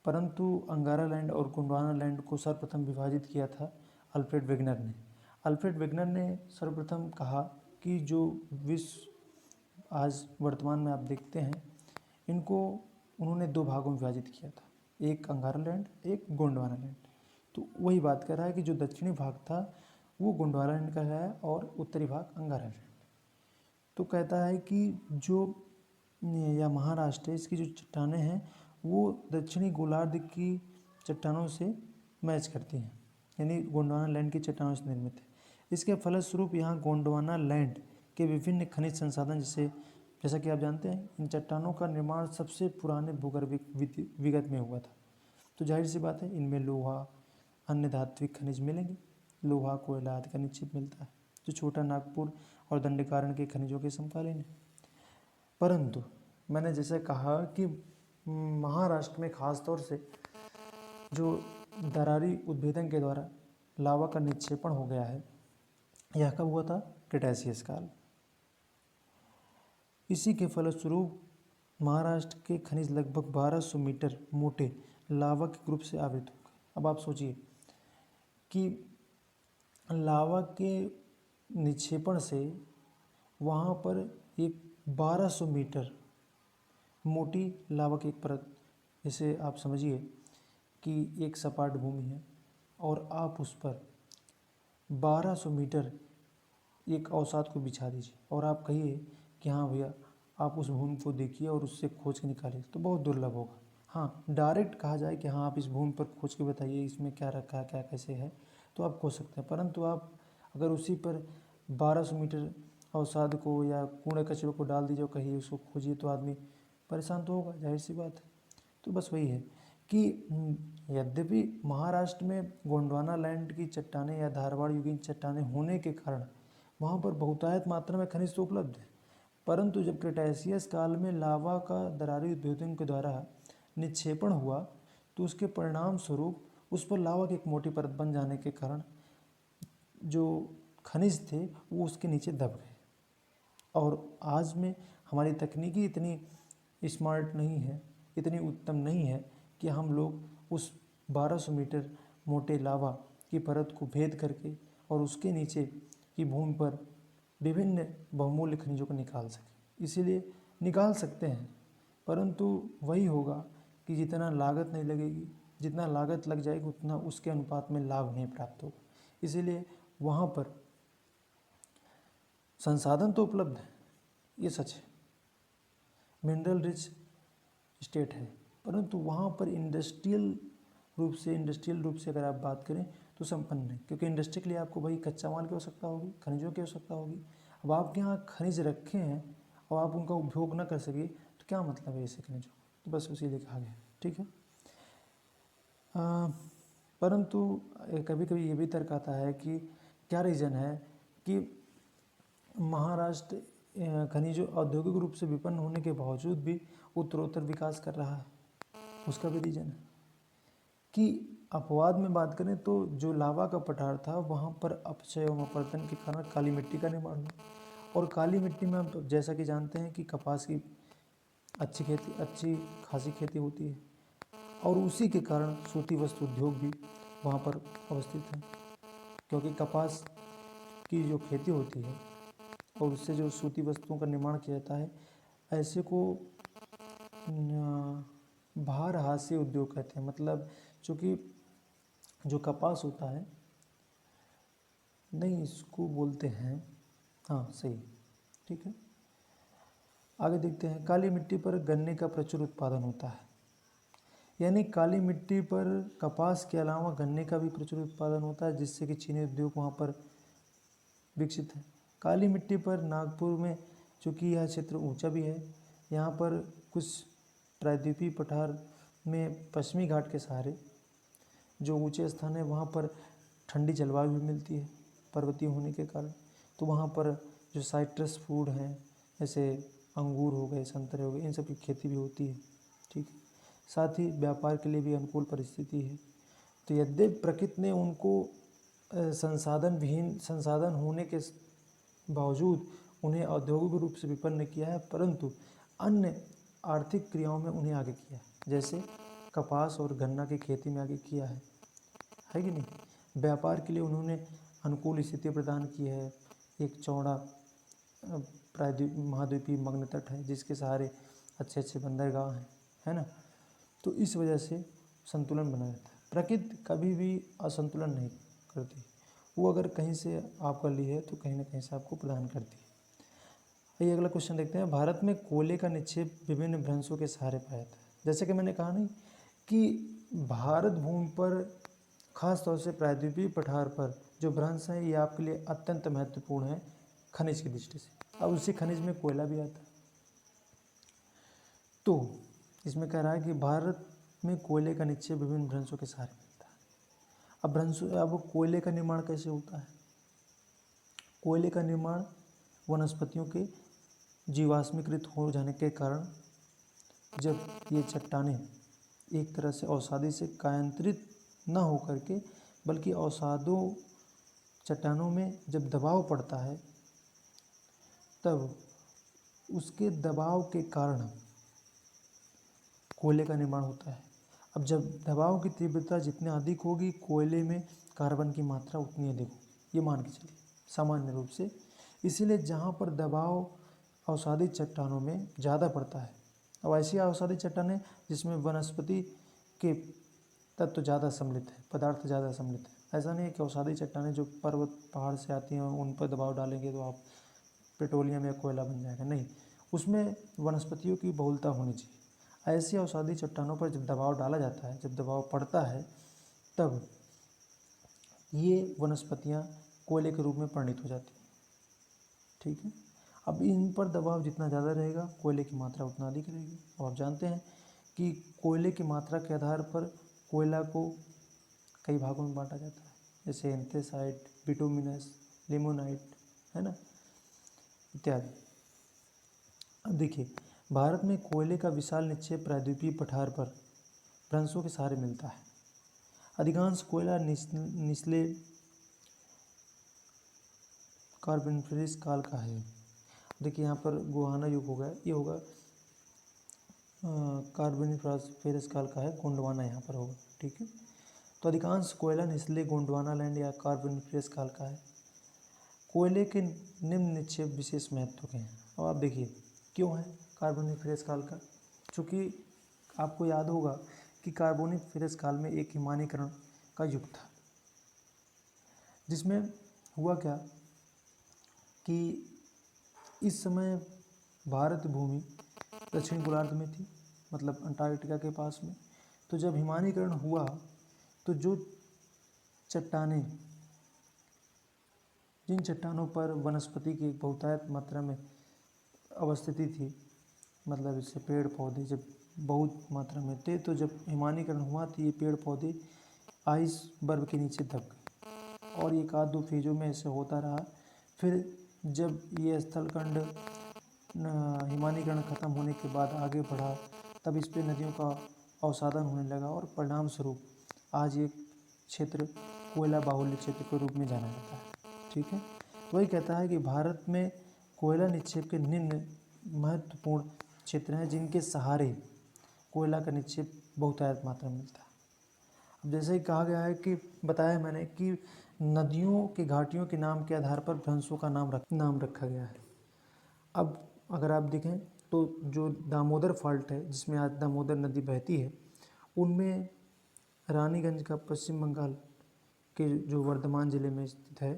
Speaker 1: परंतु अंगारा लैंड और गोंडवाना लैंड को सर्वप्रथम विभाजित किया था अल्फ्रेड वेगनर ने। अल्फ्रेड वेगनर ने सर्वप्रथम कहा कि जो विश्व आज वर्तमान में आप देखते हैं इनको उन्होंने दो भागों में विभाजित किया था, एक अंगारा लैंड, एक गोंडवाना लैंड। तो वही बात कर रहा है कि जो दक्षिणी भाग था वो गोंडवाना लैंड का है और उत्तरी भाग अंगारा लैंड। तो कहता है कि जो या महाराष्ट्र है इसकी जो चट्टानें हैं वो दक्षिणी गोलार्ध की चट्टानों से मैच करती हैं, यानी गोंडवाना लैंड की चट्टानों से निर्मित है। इसके फलस्वरूप यहाँ गोंडवाना लैंड के विभिन्न खनिज संसाधन जैसा कि आप जानते हैं इन चट्टानों का निर्माण सबसे पुराने भूगर्भिक विगत में हुआ था। तो जाहिर सी बात है इनमें लोहा, अन्य धात्विक खनिज मिलेंगे। लोहा, कोयला आदि का निक्षेप मिलता है जो छोटा नागपुर और दंडकारण्य के खनिजों के समकालीन है। परंतु मैंने जैसे कहा कि महाराष्ट्र में खास तौर से जो दरारी उद्भेदन के द्वारा लावा का निक्षेपण हो गया है, यह कब हुआ था? क्रिटेशियस काल। इसी के फलस्वरूप महाराष्ट्र के खनिज लगभग 1200 मीटर मोटे लावा के ग्रुप से आवृत हो गए। अब आप सोचिए कि लावा के निक्षेपण से वहाँ पर एक 1200 मीटर मोटी लावा की एक परत, जैसे आप समझिए कि एक सपाट भूमि है और आप उस पर 1200 मीटर एक अवसाद को बिछा दीजिए और आप कहिए कि हाँ भैया आप उस भूमि को देखिए और उससे खोज के निकालिए, तो बहुत दुर्लभ होगा। हाँ, डायरेक्ट कहा जाए कि हाँ आप इस भूमि पर खोज के बताइए इसमें क्या रखा है, क्या कैसे है, तो आप खोज सकते हैं। परंतु आप अगर उसी पर 1200 मीटर अवसाद को या कूड़े कचरे को डाल दीजिए, कहीं उसको खोजिए, तो आदमी परेशान तो होगा, जाहिर सी बात है। तो बस वही है कि यद्यपि महाराष्ट्र में गोंडवाना लैंड की चट्टानें या धारवाड़ युगीन चट्टानें होने के कारण वहाँ पर बहुतायत मात्रा में खनिज तो उपलब्ध है, परंतु जब क्रेटासियस काल में लावा का दरारी उद्योगों के द्वारा निक्षेपण हुआ तो उसके परिणाम स्वरूप उस पर लावा की एक मोटी परत बन जाने के कारण जो खनिज थे वो उसके नीचे दब गए। और आज में हमारी तकनीकी इतनी स्मार्ट नहीं है, इतनी उत्तम नहीं है कि हम लोग उस 1200 मीटर मोटे लावा की परत को भेद करके और उसके नीचे की भूमि पर विभिन्न बहुमूल्य खनिजों को निकाल सकें। इसीलिए निकाल सकते हैं, परंतु वही होगा कि जितना लागत नहीं लगेगी, जितना लागत लग जाएगी उतना उसके अनुपात में लाभ नहीं प्राप्त होगा। इसीलिए वहाँ पर संसाधन तो उपलब्ध है, ये सच है, मिनरल रिच स्टेट है, परंतु वहाँ पर इंडस्ट्रियल रूप से अगर आप बात करें तो संपन्न नहीं, क्योंकि इंडस्ट्री के लिए आपको भाई कच्चा माल की आवश्यकता होगी, खनिजों की आवश्यकता होगी। अब आपके यहाँ खनिज रखे हैं और आप उनका उपयोग ना कर सके तो क्या मतलब है ऐसे खनिजों का, तो बस उसी लिए कहा गया। ठीक है। परंतु कभी कभी ये भी तर्क आता है कि क्या रीज़न है कि महाराष्ट्र खनिजों औद्योगिक रूप से विपन्न होने के बावजूद भी उत्तरोत्तर विकास कर रहा है। उसका भी रीज़न है कि अपवाद में बात करें तो जो लावा का पठार था वहाँ पर अपक्षय एवं अपरदन के कारण काली मिट्टी का निर्माण हुआ, और काली मिट्टी में हम जैसा कि जानते हैं कि कपास की अच्छी खासी खेती होती है, और उसी के कारण सूती वस्त्र उद्योग भी वहाँ पर अवस्थित है, क्योंकि कपास की जो खेती होती है और उससे जो सूती वस्तुओं का निर्माण किया जाता है, ऐसे को भार हास्य उद्योग कहते हैं। मतलब चूँकि जो कपास होता है, नहीं इसको बोलते हैं, हाँ सही, ठीक है। आगे देखते हैं, काली मिट्टी पर गन्ने का प्रचुर उत्पादन होता है, यानी काली मिट्टी पर कपास के अलावा गन्ने का भी प्रचुर उत्पादन होता है, जिससे कि चीनी उद्योग वहाँ पर विकसित है। काली मिट्टी पर नागपुर में, चूँकि यह क्षेत्र ऊंचा भी है, यहाँ पर कुछ प्रायद्वीपीय पठार में पश्चिमी घाट के सहारे जो ऊंचे स्थान है वहाँ पर ठंडी जलवायु भी मिलती है पर्वतीय होने के कारण, तो वहाँ पर जो साइट्रस फूड हैं जैसे अंगूर हो गए, संतरे हो गए, इन सब की खेती भी होती है। ठीक है। साथ ही व्यापार के लिए भी अनुकूल परिस्थिति है। तो यद्यपि प्रकृति ने उनको संसाधन होने के बावजूद उन्हें औद्योगिक रूप से विपन्न किया है, परंतु अन्य आर्थिक क्रियाओं में उन्हें आगे किया है, जैसे कपास और गन्ना की खेती में आगे किया है कि नहीं। व्यापार के लिए उन्होंने अनुकूल स्थिति प्रदान की है। एक चौड़ा महाद्वीपीय मग्न तट है जिसके सहारे अच्छे अच्छे बंदरगाह हैं, है ना। तो इस वजह से संतुलन बना रहता है। प्रकृति कभी भी असंतुलन नहीं करती, वो अगर कहीं से आपका ली है तो कहीं ना कहीं से आपको प्रदान करती है। आइए अगला क्वेश्चन देखते हैं। भारत में कोयले का निक्षेप विभिन्न भ्रंशों के सहारे पाया जाता है। जैसे कि मैंने कहा नहीं कि भारत भूमि पर खास तौर से प्रायद्वीपीय पठार पर जो भ्रंश हैं ये आपके लिए अत्यंत महत्वपूर्ण है खनिज की दृष्टि से। अब उसी खनिज में कोयला भी आता है। तो इसमें कह रहा है कि भारत में कोयले का निक्षेप विभिन्न भ्रंशों के सहारे मिलता है। अब कोयले का निर्माण कैसे होता है? कोयले का निर्माण वनस्पतियों के जीवाश्मीकृत हो जाने के कारण जब ये चट्टानें एक तरह से अवसादी से कायांतरित न होकर के बल्कि अवसादों चट्टानों में जब दबाव पड़ता है तब उसके दबाव के कारण कोयले का निर्माण होता है। अब जब दबाव की तीव्रता जितनी अधिक होगी कोयले में कार्बन की मात्रा उतनी अधिक होगी, ये मान के चलिए सामान्य रूप से। इसीलिए जहाँ पर दबाव अवसादी चट्टानों में ज़्यादा पड़ता है, अब ऐसी अवसादी चट्टानें जिसमें वनस्पति के तत्व ज़्यादा सम्मिलित है, पदार्थ ज़्यादा सम्मिलित है। ऐसा नहीं है कि अवसादी चट्टानें जो पर्वत पहाड़ से आती हैं उन पर दबाव डालेंगे तो आप पेट्रोलियम या कोयला बन जाएगा, नहीं, उसमें वनस्पतियों की बहुलता होनी चाहिए। ऐसी अवसादी चट्टानों पर जब दबाव डाला जाता है, जब दबाव पड़ता है तब ये वनस्पतियाँ कोयले के रूप में परिणित हो जाती है। ठीक है, अब इन पर दबाव जितना ज़्यादा रहेगा कोयले की मात्रा उतना अधिक रहेगी। अब आप जानते हैं कि कोयले की मात्रा के आधार पर कोयला को कई भागों में बांटा जाता है, जैसे एंथ्रेसाइट, बिटुमिनस, लिमोनाइट, है ना, इत्यादि। अब देखिए, भारत में कोयले का विशाल निक्षेप प्रायद्वीपीय पठार पर भ्रंशों के सहारे मिलता है। अधिकांश कोयला निचले कार्बोनिफेरस काल का है। देखिए यहाँ पर गोहाना युग होगा, ये होगा कार्बोनिफेरस काल का है, गोंडवाना यहाँ पर होगा। ठीक है, तो अधिकांश कोयला निचले गोंडवाना लैंड या कार्बोनिफेरस काल का है। कोयले के निम्न निक्षेप विशेष महत्व के हैं। अब आप देखिए क्यों है कार्बोनिफेरस काल का, चूँकि आपको याद होगा कि कार्बोनिफेरस काल में एक हिमानीकरण का युग था, जिसमें हुआ क्या कि इस समय भारत भूमि दक्षिण गोलार्ध में थी, मतलब अंटार्कटिका के पास में। तो जब हिमानीकरण हुआ तो जो चट्टानें, जिन चट्टानों पर वनस्पति की एक बहुतायत मात्रा में अवस्थिति थी, मतलब इससे पेड़ पौधे जब बहुत मात्रा में थे, तो जब हिमानीकरण हुआ तो ये पेड़ पौधे आइस बर्फ के नीचे दब गए और एक आध दो फेजों में ऐसे होता रहा। फिर जब ये स्थलखंड हिमानीकरण खत्म होने के बाद आगे बढ़ा, तब इस पे नदियों का अवसादन होने लगा और परिणाम स्वरूप आज ये क्षेत्र कोयला बाहुल्य क्षेत्र के रूप में जाना जाता है। ठीक है, तो वही कहता है कि भारत में कोयला निक्षेप के निम्न महत्वपूर्ण क्षेत्र हैं जिनके सहारे कोयला का निक्षेप बहुतायत मात्रा में मिलता है। अब जैसे ही कहा गया है कि बताया मैंने कि नदियों के घाटियों के नाम के आधार पर भ्रंशों का नाम रखा गया है। अब अगर आप देखें तो जो दामोदर फॉल्ट है, जिसमें आज दामोदर नदी बहती है, उनमें रानीगंज का पश्चिम बंगाल के जो वर्धमान ज़िले में स्थित है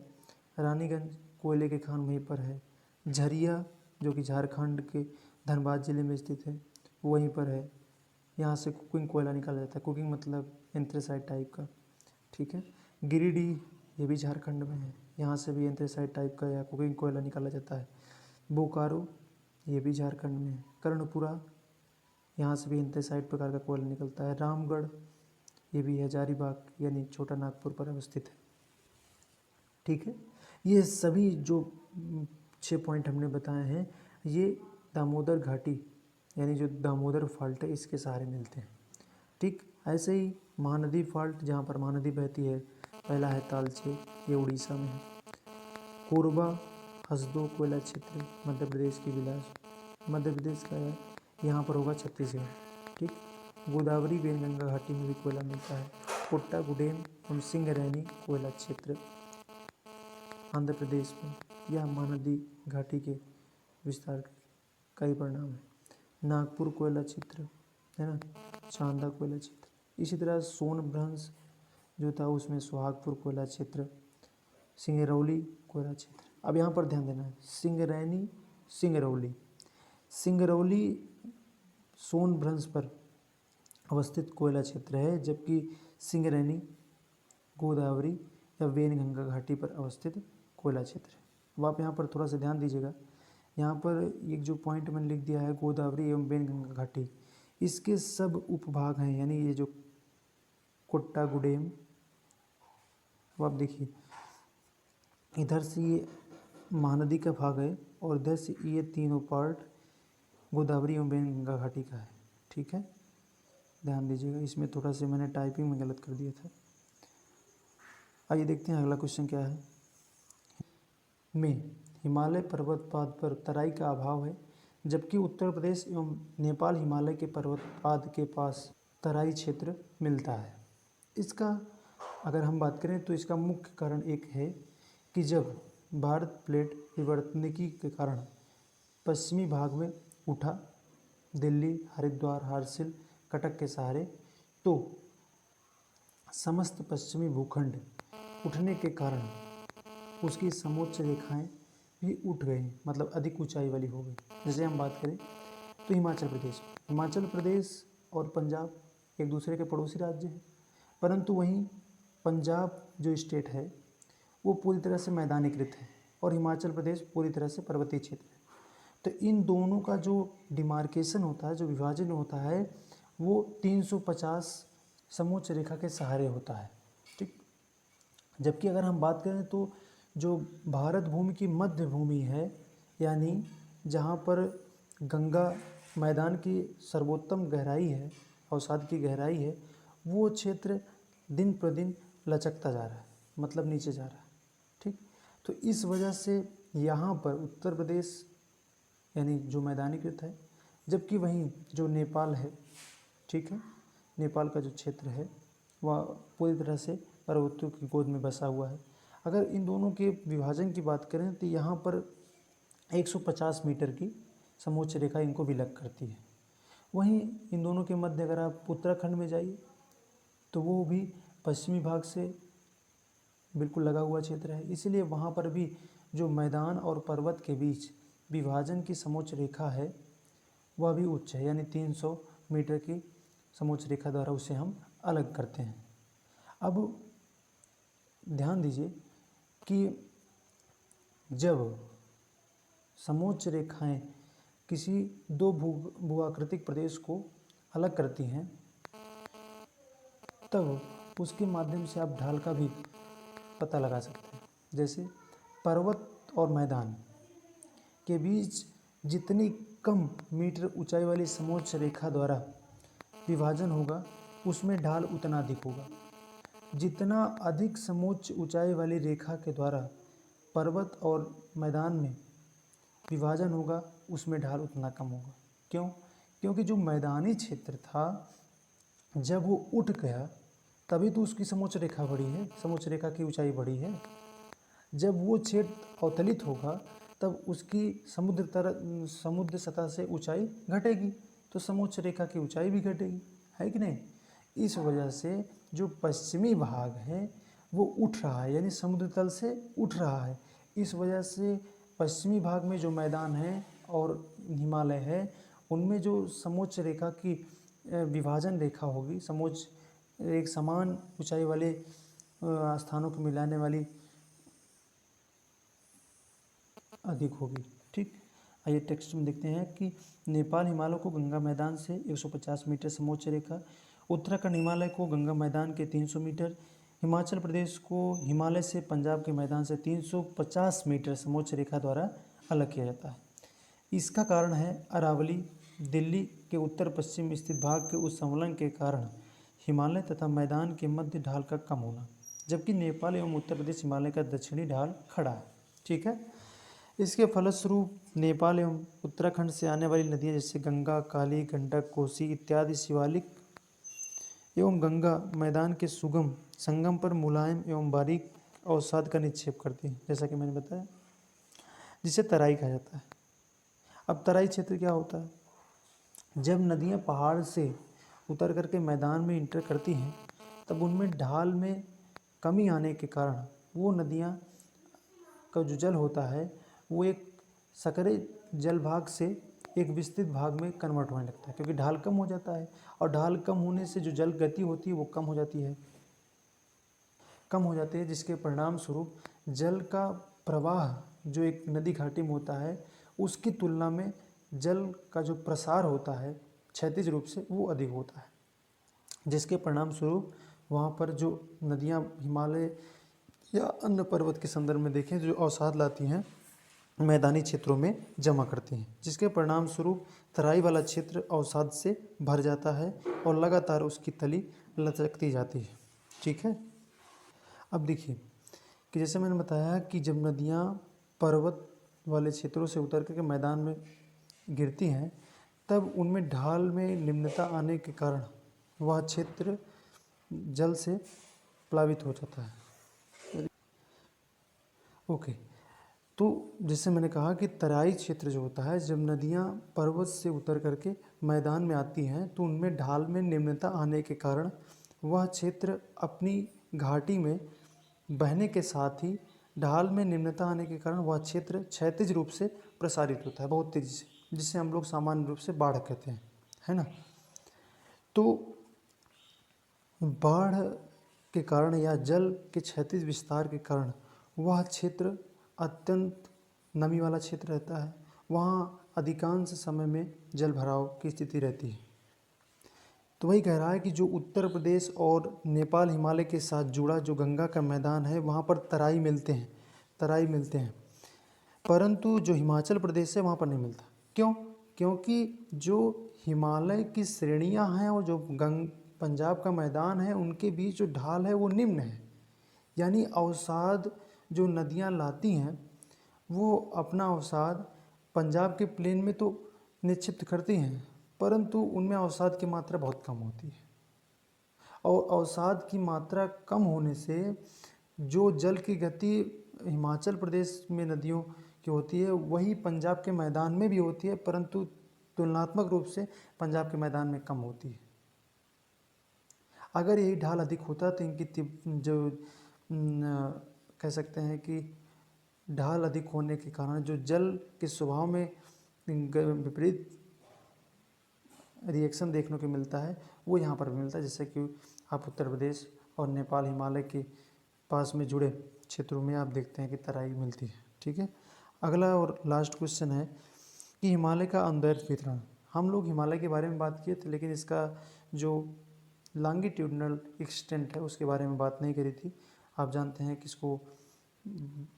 Speaker 1: रानीगंज कोयले के खान वहीं पर है। झरिया जो कि झारखंड के धनबाद ज़िले में स्थित है वहीं पर है। यहाँ से कुकिंग कोयला निकाला जाता है, कुकिंग मतलब एंथ्रेसाइट टाइप का। ठीक है, गिरिडीह ये भी झारखंड में है, यहाँ से भी एंथ्रेसाइट टाइप का या कुकिंग कोयला निकाला जाता है। बोकारो ये भी झारखंड में है। कर्णपुरा यहाँ से भी एंथ्रेसाइट प्रकार का कोयला निकलता है। रामगढ़ ये भी हजारीबाग यानी छोटा नागपुर पर अवस्थित है। ठीक है, ये सभी जो 6 पॉइंट हमने बताए हैं ये दामोदर घाटी यानी जो दामोदर फॉल्ट है इसके सहारे मिलते हैं। ठीक, ऐसे ही महानदी फॉल्ट जहाँ पर महानदी बहती है, पहला है तालचे, ये उड़ीसा में है। कोरबा हसदो कोयला क्षेत्र मध्य प्रदेश की विलास मध्य प्रदेश का है, यहाँ पर होगा छत्तीसगढ़। ठीक, गोदावरी वेनगंगा घाटी में भी कोयला मिलता है। कोट्टा गुडेम एवं सिंगरैनी कोयला क्षेत्र आंध्र प्रदेश में, यह महानदी घाटी के विस्तार का ही परिणाम है। नागपुर कोयला क्षेत्र है ना, चांदा कोयला क्षेत्र। इसी तरह सोनभ्रंश जो था उसमें सुहागपुर कोयला क्षेत्र, सिंगरौली कोयला क्षेत्र। अब यहाँ पर ध्यान देना है, सिंगरैनी सिंगरौली सोनभ्रंश पर अवस्थित कोयला क्षेत्र है, जबकि सिंगरैनी गोदावरी या वेनगंगा घाटी पर अवस्थित कोयला क्षेत्र है। अब आप यहाँ पर थोड़ा सा ध्यान दीजिएगा, यहाँ पर एक जो पॉइंट मैंने लिख दिया है गोदावरी एवं वेनगंगा घाटी, इसके सब उपभाग हैं, यानी ये जो कोट्टा गुडेम, अब आप देखिए इधर से ये महानदी का भाग है और इधर से ये तीनों पार्ट गोदावरी एवं वेनगंगा घाटी का है। ठीक है, ध्यान दीजिएगा, इसमें थोड़ा सा मैंने टाइपिंग में गलत कर दिया था। आइए देखते हैं अगला क्वेश्चन क्या है। में हिमालय पर्वतपाद पर तराई का अभाव है, जबकि उत्तर प्रदेश एवं नेपाल हिमालय के पर्वतपाद के पास तराई क्षेत्र मिलता है। इसका अगर हम बात करें तो इसका मुख्य कारण एक है कि जब भारत प्लेट विवर्तनिकी के कारण पश्चिमी भाग में उठा, दिल्ली, हरिद्वार, हारसिल, कटक के सहारे, तो समस्त पश्चिमी भूखंड उठने के कारण उसकी समोच्च रेखाएं भी उठ गई, मतलब अधिक ऊंचाई वाली हो गई। जैसे हम बात करें तो हिमाचल प्रदेश और पंजाब एक दूसरे के पड़ोसी राज्य हैं, परंतु वहीं पंजाब जो स्टेट है वो पूरी तरह से मैदानीकृत है और हिमाचल प्रदेश पूरी तरह से पर्वतीय क्षेत्र है। तो इन दोनों का जो डिमार्केशन होता है, जो विभाजन होता है, वो 350 समोच्च रेखा के सहारे होता है। ठीक। जबकि अगर हम बात करें तो जो भारत भूमि की मध्य भूमि है, यानी जहाँ पर गंगा मैदान की सर्वोत्तम गहराई है, अवसाद की गहराई है, वो क्षेत्र दिन प्रतिदिन लचकता जा रहा है, मतलब नीचे जा रहा है। ठीक। तो इस वजह से यहाँ पर उत्तर प्रदेश यानी जो मैदानीकृत है, जबकि वहीं जो नेपाल है, ठीक है, नेपाल का जो क्षेत्र है वह पूरी तरह से पर्वतों की गोद में बसा हुआ है। अगर इन दोनों के विभाजन की बात करें तो यहाँ पर 150 मीटर की समोच्च रेखा इनको विलग करती है। वहीं इन दोनों के मध्य अगर आप उत्तराखंड में जाइए तो वो भी पश्चिमी भाग से बिल्कुल लगा हुआ क्षेत्र है, इसलिए वहाँ पर भी जो मैदान और पर्वत के बीच विभाजन की समोच्च रेखा है वह भी उच्च है, यानी 300 मीटर की समोच्च रेखा द्वारा उसे हम अलग करते हैं। अब ध्यान दीजिए कि जब समोच्च रेखाएं किसी दो भूआकृतिक प्रदेश को अलग करती हैं तब उसके माध्यम से आप ढाल का भी पता लगा सकते हैं। जैसे पर्वत और मैदान के बीच जितनी कम मीटर ऊंचाई वाली समोच्च रेखा द्वारा विभाजन होगा उसमें ढाल उतना अधिक होगा। जितना अधिक समोच्च ऊंचाई वाली रेखा के द्वारा पर्वत और मैदान में विभाजन होगा उसमें ढाल उतना कम होगा। क्यों? क्योंकि जो मैदानी क्षेत्र था जब वो उठ गया तभी तो उसकी समोच्च रेखा बढ़ी है, समोच्च रेखा की ऊंचाई बढ़ी है। जब वो क्षेत्र अवतलित होगा तब उसकी समुद्र सतह से ऊंचाई घटेगी, तो समोच्च रेखा की ऊंचाई भी घटेगी, है कि नहीं। इस वजह से जो पश्चिमी भाग है वो उठ रहा है, यानी समुद्र तल से उठ रहा है। इस वजह से पश्चिमी भाग में जो मैदान है और हिमालय है उनमें जो समोच्च रेखा की विभाजन रेखा होगी, समोच्च एक समान ऊंचाई वाले स्थानों को मिलाने वाली अधिक होगी। ठीक। आइए टेक्स्ट में देखते हैं कि नेपाल हिमालय को गंगा मैदान से 150 मीटर समोच्च रेखा, उत्तराखंड हिमालय को गंगा मैदान के 300 मीटर, हिमाचल प्रदेश को हिमालय से पंजाब के मैदान से 350 मीटर समोच्च रेखा द्वारा अलग किया जाता है। इसका कारण है अरावली दिल्ली के उत्तर पश्चिम स्थित भाग के उस संलग्न के कारण हिमालय तथा मैदान के मध्य ढाल का कम होना, जबकि नेपाल एवं उत्तर प्रदेश हिमालय का दक्षिणी ढाल खड़ा है। ठीक है। इसके फलस्वरूप नेपाल एवं उत्तराखंड से आने वाली नदियाँ जैसे गंगा, काली, गंडक, कोसी इत्यादि शिवालिक एवं गंगा मैदान के सुगम संगम पर मुलायम एवं बारीक अवसाद का निक्षेप करती हैं, जैसा कि मैंने बताया, जिसे तराई कहा जाता है। अब तराई क्षेत्र क्या होता है? जब नदियाँ पहाड़ से उतर करके मैदान में इंटर करती हैं तब उनमें ढाल में कमी आने के कारण वो नदियाँ का जो जल होता है वो एक सकरे जल भाग से एक विस्तृत भाग में कन्वर्ट होने लगता है, क्योंकि ढाल कम हो जाता है और ढाल कम होने से जो जल गति होती है वो कम हो जाती है, जिसके परिणाम स्वरूप जल का प्रवाह जो एक नदी घाटी में होता है उसकी तुलना में जल का जो प्रसार होता है क्षैतिज रूप से वो अधिक होता है, जिसके परिणाम स्वरूप वहाँ पर जो नदियाँ हिमालय या अन्य पर्वत के संदर्भ में देखें जो अवसाद लाती हैं मैदानी क्षेत्रों में जमा करती हैं, जिसके परिणाम स्वरूप तराई वाला क्षेत्र अवसाद से भर जाता है और लगातार उसकी तली लचकती जाती है। ठीक है। अब देखिए कि जैसे मैंने बताया कि जब नदियाँ पर्वत वाले क्षेत्रों से उतर करके मैदान में गिरती हैं तब उनमें ढाल में निम्नता आने के कारण वह क्षेत्र जल से प्लावित हो जाता है। ओके। तो जैसे मैंने कहा कि तराई क्षेत्र जो होता है जब नदियाँ पर्वत से उतर करके मैदान में आती हैं तो उनमें ढाल में निम्नता आने के कारण वह क्षेत्र अपनी घाटी में बहने के साथ ही ढाल में निम्नता आने के कारण वह क्षेत्र क्षैतिज रूप से प्रसारित होता है बहुत तेज़ी से, जिसे हम लोग सामान्य रूप से बाढ़ कहते हैं, है ना। तो बाढ़ के कारण या जल के क्षैतिज विस्तार के कारण वह क्षेत्र अत्यंत नमी वाला क्षेत्र रहता है, वहाँ अधिकांश समय में जल भराव की स्थिति रहती है। तो वही कह रहा है कि जो उत्तर प्रदेश और नेपाल हिमालय के साथ जुड़ा जो गंगा का मैदान है, वहाँ पर तराई मिलते हैं, परंतु जो हिमाचल प्रदेश है वहाँ पर नहीं मिलता। क्यों? क्योंकि जो हिमालय की श्रेणियाँ हैं और जो पंजाब का मैदान है, उनके बीच जो ढाल है वो निम्न है, यानी अवसाद जो नदियाँ लाती हैं वो अपना अवसाद पंजाब के प्लेन में तो निक्षिप्त करती हैं, परंतु उनमें अवसाद की मात्रा बहुत कम होती है, और अवसाद की मात्रा कम होने से जो जल की गति हिमाचल प्रदेश में नदियों की होती है वही पंजाब के मैदान में भी होती है, परंतु तुलनात्मक रूप से पंजाब के मैदान में कम होती है। अगर यही ढाल अधिक होता तो इनकी जो कह सकते हैं कि ढाल अधिक होने के कारण जो जल के स्वभाव में विपरीत रिएक्शन देखने को मिलता है वो यहाँ पर भी मिलता है, जैसे कि आप उत्तर प्रदेश और नेपाल हिमालय के पास में जुड़े क्षेत्रों में आप देखते हैं कि तराई मिलती है। ठीक है, अगला और लास्ट क्वेश्चन है कि हिमालय का अवदैर्घ्य वितरण। हम लोग हिमालय के बारे में बात किए थे, लेकिन इसका जो लॉन्गिट्यूडनल एक्सटेंट है उसके बारे में बात नहीं करी थी। आप जानते हैं कि इसको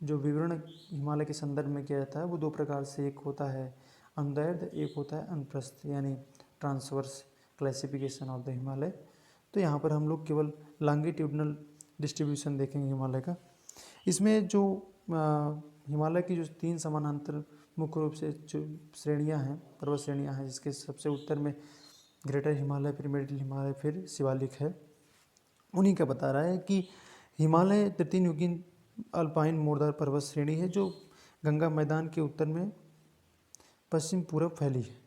Speaker 1: जो विवरण हिमालय के संदर्भ में किया जाता है वो दो प्रकार से, एक होता है अवदैर्घ्य, एक होता है अनुप्रस्थ, यानी transverse classification of the Himalaya. तो यहाँ पर हम लोग केवल लॉन्गिट्यूडनल डिस्ट्रीब्यूशन देखेंगे हिमालय का। इसमें जो हिमालय की जो 3 समानांतर मुख्य रूप से जो श्रेणियाँ हैं, पर्वत श्रेणियाँ हैं, जिसके सबसे उत्तर में ग्रेटर हिमालय, फिर मिडिल हिमालय, फिर शिवालिक है, उन्हीं का बता रहा है कि हिमालय तृतीययुगीन अल्पाइन मोरदार पर्वत श्रेणी है जो गंगा मैदान के उत्तर में पश्चिम पूर्व फैली है।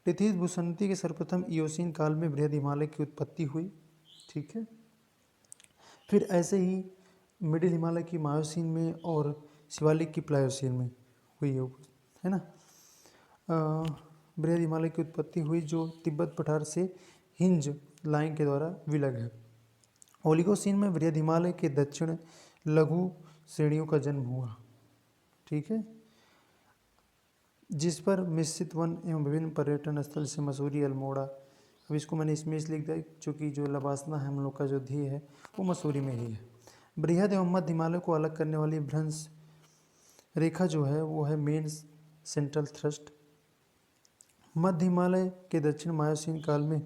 Speaker 1: टिथिस भूसंती के सर्वप्रथम इयोसीन काल में बृहद हिमालय की उत्पत्ति हुई। ठीक है, फिर ऐसे ही मिडिल हिमालय की मायोसीन में और शिवालिक की प्लायोसीन में हुई है ना। बृहद हिमालय की उत्पत्ति हुई जो तिब्बत पठार से हिंज लाइन के द्वारा विलग है। ओलिगोसीन में बृहद हिमालय के दक्षिण लघु श्रेणियों का जन्म हुआ। ठीक है, जिस पर मिश्रित वन एवं विभिन्न पर्यटन स्थल से मसूरी, अल्मोड़ा, अब इसको मैंने इसमें इसलिए लिख दिया क्योंकि जो लबासना है हम लोग का जो ध्येय है वो मसूरी में ही है। बृहद एवं मध्य हिमालय को अलग करने वाली भ्रंश रेखा जो है वो है मेन सेंट्रल थ्रस्ट। मध्य हिमालय के दक्षिण मायोसीन काल में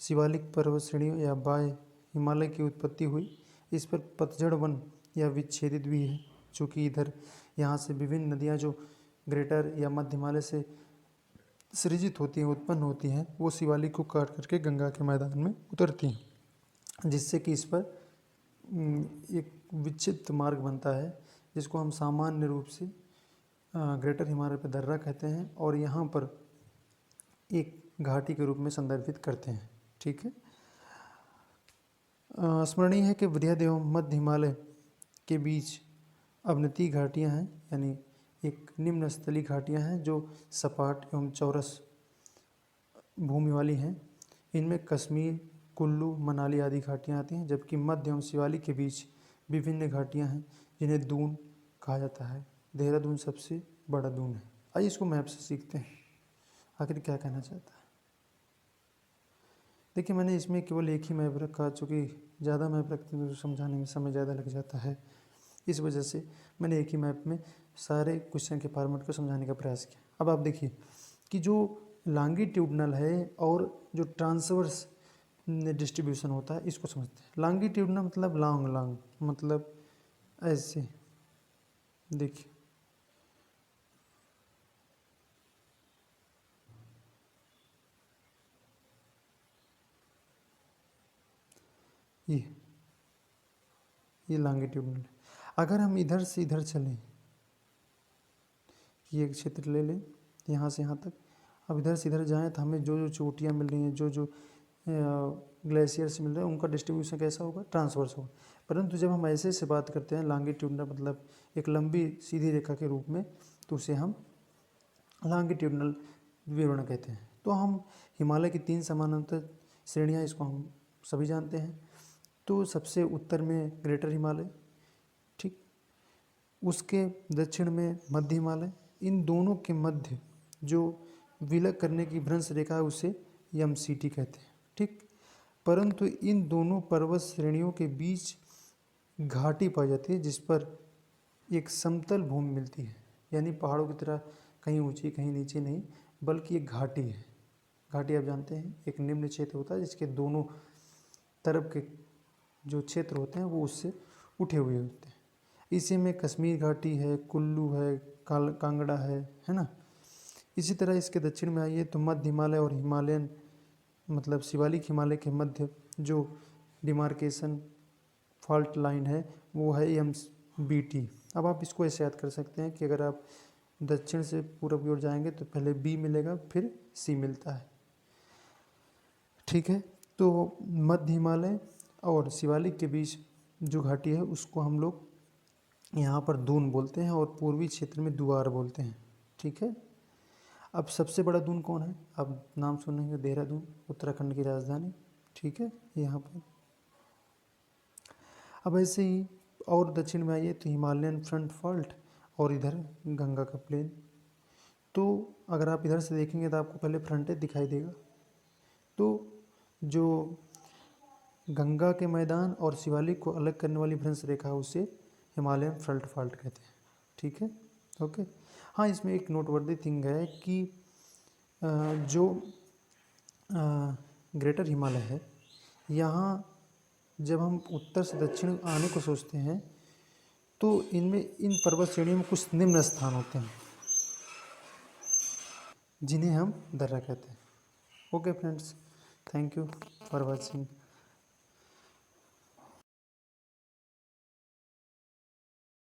Speaker 1: शिवालिक पर्वत श्रेणी या बाह्य हिमालय की उत्पत्ति हुई। इस पर पतझड़ वन या विच्छेदित भी है, चूँकि इधर यहाँ से विभिन्न नदियाँ जो ग्रेटर या मध्य हिमालय से सृजित होती हैं, उत्पन्न होती हैं, वो शिवालिक को काट करके गंगा के मैदान में उतरती हैं, जिससे कि इस पर एक विच्छिन्न मार्ग बनता है, जिसको हम सामान्य रूप से ग्रेटर हिमालय पर दर्रा कहते हैं और यहाँ पर एक घाटी के रूप में संदर्भित करते हैं। ठीक है, स्मरणीय है कि बृहद एवं मध्य हिमालय के बीच अवनति घाटियाँ हैं, यानी एक निम्न स्थलीय घाटियाँ हैं जो सपाट एवं चौरस भूमि वाली हैं। इनमें कश्मीर, कुल्लू, मनाली आदि घाटियाँ आती हैं, जबकि मध्य एवं शिवालिक के बीच विभिन्न घाटियाँ हैं जिन्हें दून कहा जाता है। देहरादून सबसे बड़ा दून है। आइए इसको मैप से सीखते हैं आखिर क्या कहना चाहता है। देखिए, मैंने इसमें केवल एक ही मैप रखा, चूँकि ज़्यादा मैप रखते हैं तो समझाने में समय ज़्यादा लग जाता है, इस वजह से मैंने एक ही मैप में सारे क्वेश्चन के फॉर्मेट को समझाने का प्रयास किया। अब आप देखिए कि जो लॉन्गिट्यूडनल है और जो ट्रांसवर्स डिस्ट्रीब्यूशन होता है, इसको समझते हैं। लॉन्गिट्यूडनल मतलब लॉन्ग मतलब ऐसे, देखिए ये लॉन्गिट्यूडनल है। अगर हम इधर से इधर चलें, ये एक क्षेत्र ले लें यहाँ से यहाँ तक, अब इधर से इधर जाएँ तो हमें जो जो चोटियाँ मिल रही हैं, जो जो ग्लेशियर्स मिल रहे हैं, उनका डिस्ट्रीब्यूशन कैसा होगा? ट्रांसवर्स होगा। परंतु जब हम ऐसे से बात करते हैं लॉन्गिट्यूडनल मतलब एक लंबी सीधी रेखा के रूप में, तो उसे हम लॉन्गिट्यूडनल विवरण कहते हैं। तो हम हिमालय की 3 समानांतर श्रेणियाँ, इसको हम सभी जानते हैं। तो सबसे उत्तर में ग्रेटर हिमालय, ठीक, उसके दक्षिण में मध्य हिमालय। इन दोनों के मध्य जो विलय करने की भ्रंश रेखा है उसे यमसीटी कहते हैं। ठीक, परंतु इन दोनों पर्वत श्रेणियों के बीच घाटी पाई जाती है जिस पर एक समतल भूमि मिलती है, यानी पहाड़ों की तरह कहीं ऊंची कहीं नीचे नहीं, बल्कि एक घाटी है। घाटी आप जानते हैं एक निम्न क्षेत्र होता है जिसके दोनों तरफ के जो क्षेत्र होते हैं वो उससे उठे हुए होते हैं। इसी में कश्मीर घाटी है, कुल्लू है, कांगड़ा है ना। इसी तरह इसके दक्षिण में आइए तो मध्य हिमालय और हिमालयन मतलब शिवालिक हिमालय के मध्य जो डिमार्केशन फॉल्ट लाइन है वो है MBT। अब आप इसको ऐसे याद कर सकते हैं कि अगर आप दक्षिण से पूर्व की ओर जाएंगे तो पहले B मिलेगा फिर C मिलता है। ठीक है, तो मध्य हिमालय और शिवालिक के बीच जो घाटी है उसको हम लोग यहाँ पर दून बोलते हैं और पूर्वी क्षेत्र में दुआर बोलते हैं। ठीक है, अब सबसे बड़ा दून कौन है? अब नाम सुनेंगे, देहरादून, उत्तराखंड की राजधानी। ठीक है, यहाँ पर अब ऐसे ही और दक्षिण में आइए तो हिमालयन फ्रंट फॉल्ट और इधर गंगा का प्लेन। तो अगर आप इधर से देखेंगे तो आपको पहले फ्रंटेज दिखाई देगा। तो जो गंगा के मैदान और शिवालिक को अलग करने वाली भ्रंश रेखा उसे हिमालयन फ्रंट फॉल्ट कहते हैं। ठीक है, ओके। हाँ, इसमें एक नोटवर्दी थिंग है कि जो ग्रेटर हिमालय है, यहाँ जब हम उत्तर से दक्षिण आने को सोचते हैं तो इनमें इन पर्वत श्रेणियों में कुछ निम्न स्थान होते हैं जिन्हें हम दर्रा कहते हैं। Okay friends, thank you for watching.